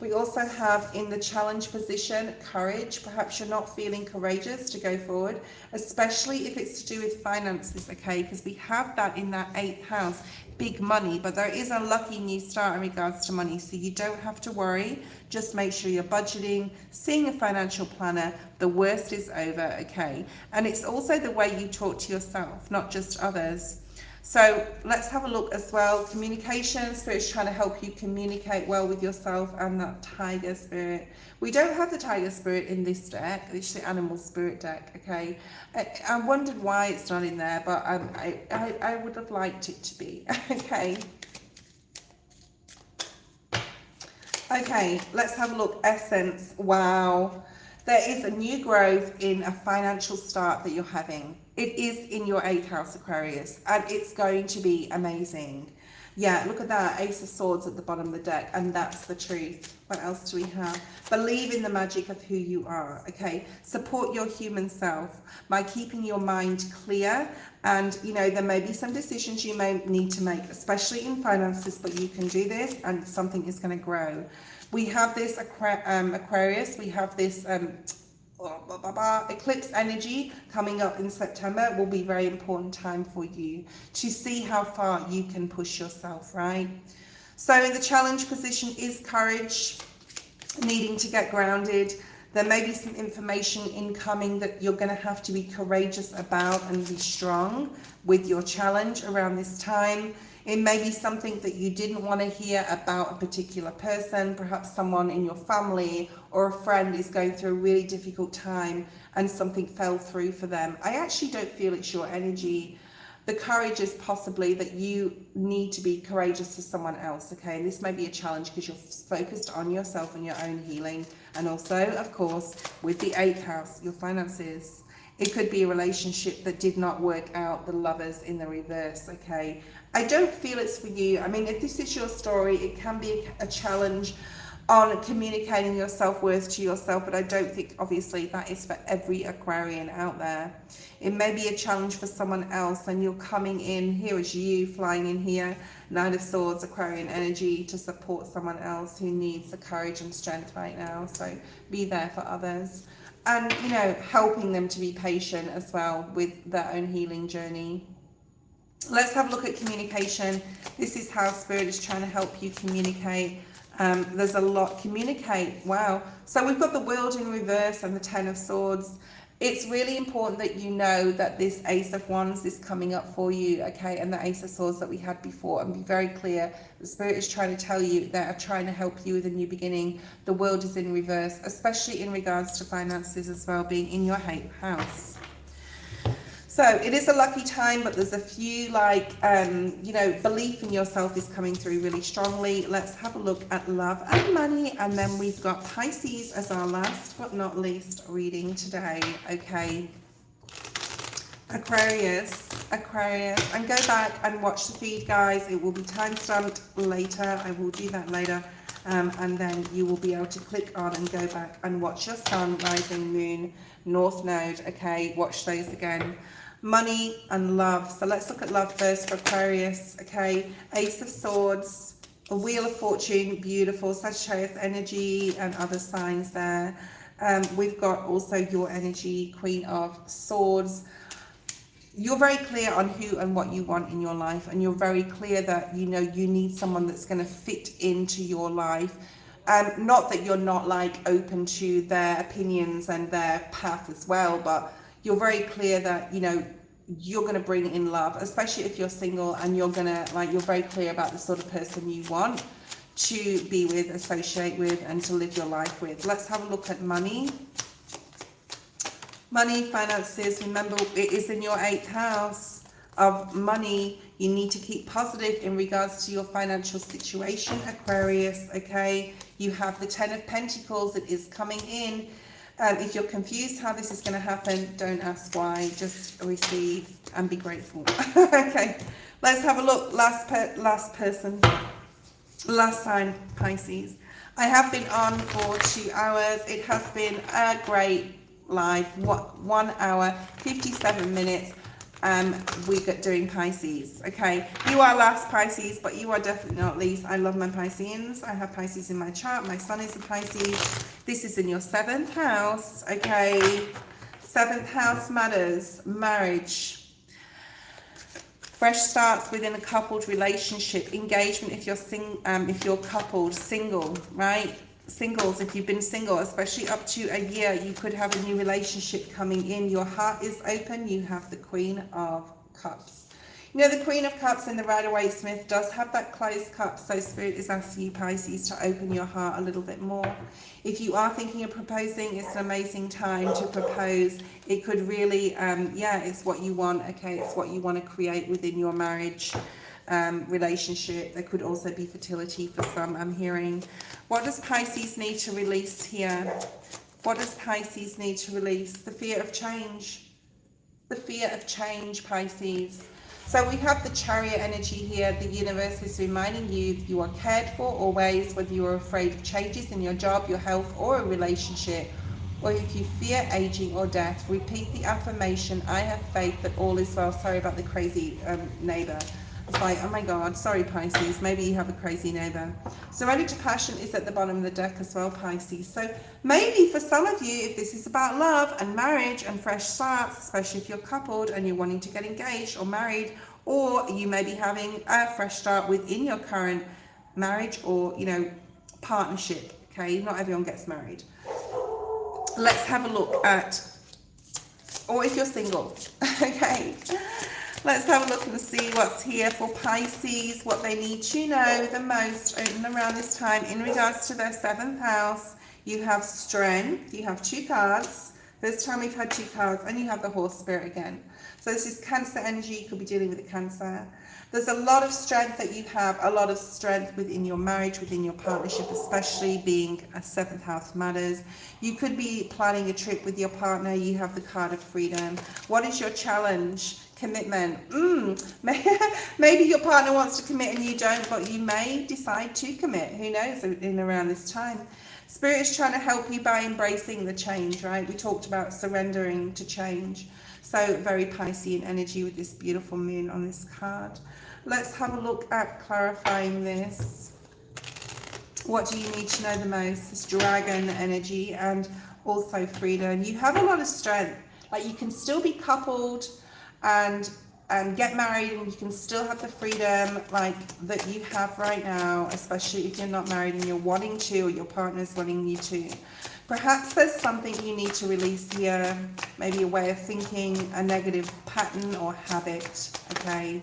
We also have in the challenge position, courage. Perhaps you're not feeling courageous to go forward, especially if it's to do with finances, okay? Because we have that in that 8th house, big money, but there is a lucky new start in regards to money, so you don't have to worry. Just make sure you're budgeting, seeing a financial planner. The worst is over, okay? And it's also the way you talk to yourself, not just others. So let's have a look as well. Communication, Spirit's trying to help you communicate well with yourself and that Tiger Spirit. We don't have the Tiger Spirit in this deck. It's the Animal Spirit deck, okay? I wondered why it's not in there, but I would have liked it to be, okay? Okay, let's have a look. Essence, wow. There is a new growth in a financial start that you're having. It is in your 8th house, Aquarius, and it's going to be amazing. Yeah, look at that, Ace of Swords at the bottom of the deck, and that's the truth. What else do we have? Believe in the magic of who you are, okay? Support your human self by keeping your mind clear, and, you know, there may be some decisions you may need to make, especially in finances, but you can do this, and something is going to grow. We have this Aquarius, we have this eclipse energy coming up in September. Will be a very important time for you to see how far you can push yourself, right? So the challenge position is courage, needing to get grounded, There may be some information incoming that you're going to have to be courageous about and be strong with your challenge around this time. It may be something that you didn't want to hear about a particular person. Perhaps someone in your family or a friend is going through a really difficult time and something fell through for them. I actually don't feel it's your energy. The courage is possibly that you need to be courageous for someone else, okay? And this may be a challenge because you're focused on yourself and your own healing. And also, of course, with the 8th house, your finances. It could be a relationship that did not work out, the Lovers in the reverse, okay? I don't feel it's for you. I mean, if this is your story, it can be a challenge on communicating your self-worth to yourself, but I don't think, obviously, that is for every Aquarian out there. It may be a challenge for someone else, and you're coming in, here is you flying in here, Nine of Swords, Aquarian energy, to support someone else who needs the courage and strength right now. So be there for others. And, you know, helping them to be patient as well with their own healing journey. Let's have a look at communication. This is how Spirit is trying to help you communicate. There's a lot. Communicate. Wow. So we've got the World in reverse and the 10 of Swords. It's really important that you know that this Ace of Wands is coming up for you, okay, and the Ace of Swords that we had before. And be very clear, the Spirit is trying to tell you that are trying to help you with a new beginning. The World is in reverse, especially in regards to finances as well, being in your 8th house. So it is a lucky time, but there's a few, like, you know, belief in yourself is coming through really strongly. Let's have a look at love and money. And then we've got Pisces as our last but not least reading today. Okay. Aquarius. And go back and watch the feed, guys. It will be time-stamped later. I will do that later. And then you will be able to click on and go back and watch your sun, rising, moon, north node. Okay, watch those again. Money and love. So let's look at love first for Aquarius. Okay, Ace of Swords, a Wheel of Fortune, beautiful. Sagittarius energy and other signs there. We've got also your energy, Queen of Swords. You're very clear on who and what you want in your life, and you're very clear that, you know, you need someone that's going to fit into your life. Not that you're not, like, open to their opinions and their path as well, but you're very clear that, you know, you're going to bring in love, especially if you're single, and you're going to, like, you're very clear about the sort of person you want to be with, associate with, and to live your life with. Let's have a look at money. Money, finances. Remember, it is in your 8th house of money. You need to keep positive in regards to your financial situation, Aquarius, okay? You have the 10 of Pentacles. It is coming in. If you're confused how this is going to happen, don't ask why. Just receive and be grateful. Okay, let's have a look. Last person. Last sign, Pisces. I have been on for 2 hours. It has been a great live. 1 hour, 57 minutes. We got doing Pisces. Okay, you are last, Pisces, but you are definitely not least. I love my Pisceans. I have Pisces in my chart. My sun is a Pisces. This is in your 7th house. Okay, 7th house matters. Marriage, fresh starts within a coupled relationship. Engagement if you're coupled. Single, right? Singles, if you've been single, especially up to a year, you could have a new relationship coming in. Your heart is open. You have the Queen of Cups. You know, the Queen of Cups in the Rider-Waite-Smith does have that closed cup, so Spirit is asking you, Pisces, to open your heart a little bit more. If you are thinking of proposing, it's an amazing time to propose. It could really, yeah, it's what you want, okay? It's what you want to create within your marriage relationship. There could also be fertility for some, I'm hearing. What does Pisces need to release here? What does Pisces need to release? The fear of change. The fear of change, Pisces. So we have the Chariot energy here. The universe is reminding you that you are cared for always, whether you are afraid of changes in your job, your health, or a relationship, or if you fear aging or death. Repeat the affirmation, I have faith that all is well. Sorry about the crazy neighbor. It's like, oh my God, sorry, Pisces, maybe you have a crazy neighbor. Surrender to passion is at the bottom of the deck as well, Pisces. So maybe for some of you, if this is about love and marriage and fresh starts, especially if you're coupled and you're wanting to get engaged or married, or you may be having a fresh start within your current marriage or, you know, partnership, okay? Not everyone gets married. let's have a look at, or if you're single, okay, let's have a look and see what's here for Pisces, what they need to know the most in and around this time in regards to their 7th house. You have strength, you have 2 cards. This time we've had 2 cards, and you have the Horse Spirit again. So this is Cancer energy. You could be dealing with a Cancer. There's a lot of strength that you have, a lot of strength within your marriage, within your partnership, especially being a 7th house matters. You could be planning a trip with your partner. You have the card of freedom. What is your challenge? Commitment. Maybe your partner wants to commit and you don't, but you may decide to commit. Who knows, in around this time. Spirit is trying to help you by embracing the change, right? We talked about surrendering to change. So very Piscean energy with this beautiful moon on this card. Let's have a look at clarifying this. What do you need to know the most? This dragon energy and also freedom. You have a lot of strength. Like, you can still be coupled and get married, and you can still have the freedom like that you have right now, especially if you're not married and you're wanting to, or your partner's wanting you to. Perhaps there's something you need to release here, maybe a way of thinking, a negative pattern or habit, okay?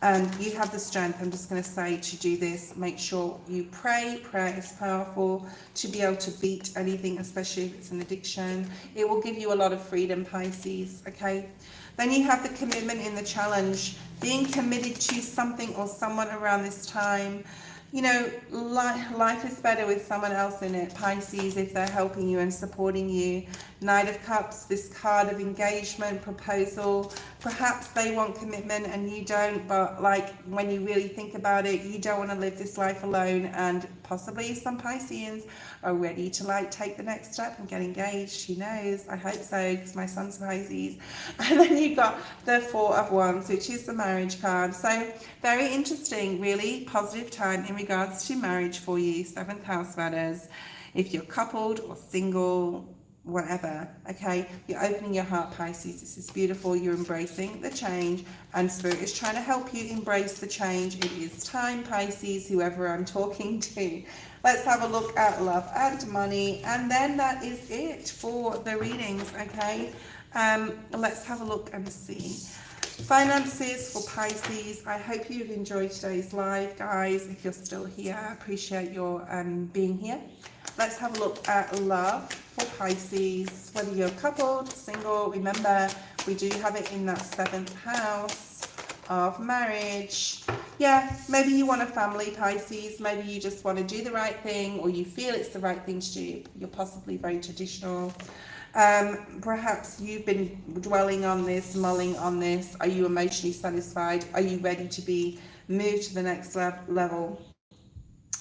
And you have the strength, I'm just going to say, to do this. Make sure you pray. Prayer is powerful to be able to beat anything, especially if it's an addiction. It will give you a lot of freedom, Pisces, okay? Then you have the commitment in the challenge, being committed to something or someone around this time. You know, life is better with someone else in it, Pisces, if they're helping you and supporting you. Knight of Cups, this card of engagement, proposal. Perhaps they want commitment and you don't, but like, when you really think about it, you don't want to live this life alone, and possibly some Pisceans are ready to like take the next step and get engaged. Who knows? I hope so, because my son's Pisces. And then you've got the 4 of Wands, which is the marriage card. So very interesting, really positive time in regards to marriage for you. 7th house matters. If you're coupled or single, whatever, okay, you're opening your heart, Pisces. This is beautiful. You're embracing the change, and Spirit is trying to help you embrace the change. It is time, Pisces, whoever I'm talking to. Let's have a look at love and money, and then that is it for the readings, okay? Let's have a look and see. Finances for Pisces. I hope you've enjoyed today's live, guys. If you're still here, I appreciate your being here. Let's have a look at love for Pisces. Whether you're coupled, single, remember we do have it in that 7th house of marriage. Yeah, maybe you want a family, Pisces. Maybe you just want to do the right thing, or you feel it's the right thing to do. You're possibly very traditional. Perhaps you've been dwelling on this, mulling on this. Are you emotionally satisfied? Are you ready to be moved to the next level?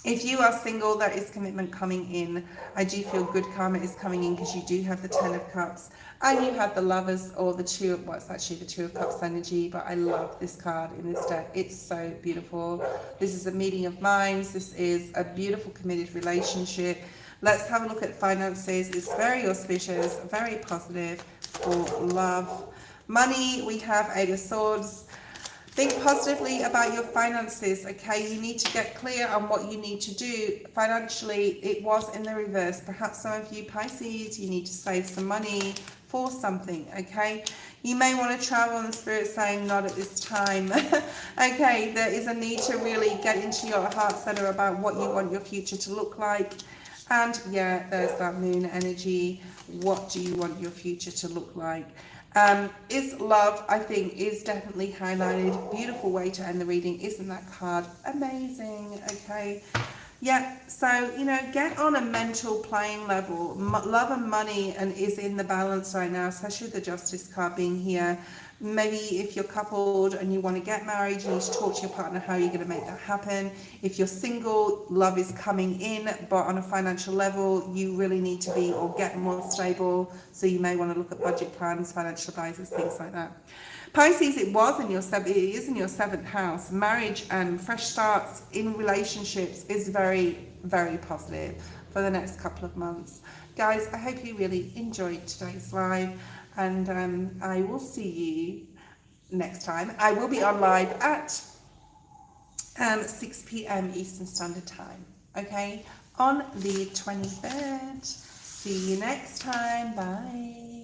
If you are single, there is commitment coming in. I do feel good karma is coming in, because you do have the 10 of Cups, and you have the Lovers, or the 2 of, well, it's actually the 2 of Cups energy, but I love this card in this deck. It's so beautiful. This is a meeting of minds. This is a beautiful committed relationship. Let's have a look at finances. It's very auspicious, very positive for love. Money, we have 8 of Swords. Think positively about your finances, okay? You need to get clear on what you need to do financially. It was in the reverse. Perhaps some of you Pisces, you need to save some money for something, okay? You may want to travel, and the Spirit's saying not at this time. Okay, there is a need to really get into your heart center about what you want your future to look like. And yeah, there's that moon energy. What do you want your future to look like? Is love, I think, is definitely highlighted. Beautiful way to end the reading. Isn't that card amazing? Okay. Yeah, so, you know, get on a mental playing level. Love and money and is in the balance right now, especially with the Justice card being here. Maybe if you're coupled and you want to get married, you need to talk to your partner how you're going to make that happen. If you're single, love is coming in, but on a financial level, you really need to be or get more stable. So you may want to look at budget plans, financial advisors, things like that. Pisces, it is in your 7th house. Marriage and fresh starts in relationships is very, very positive for the next couple of months. Guys, I hope you really enjoyed today's live, and I will see you next time. I will be on live at 6 p.m. Eastern Standard Time, okay, on the 23rd. See you next time. Bye.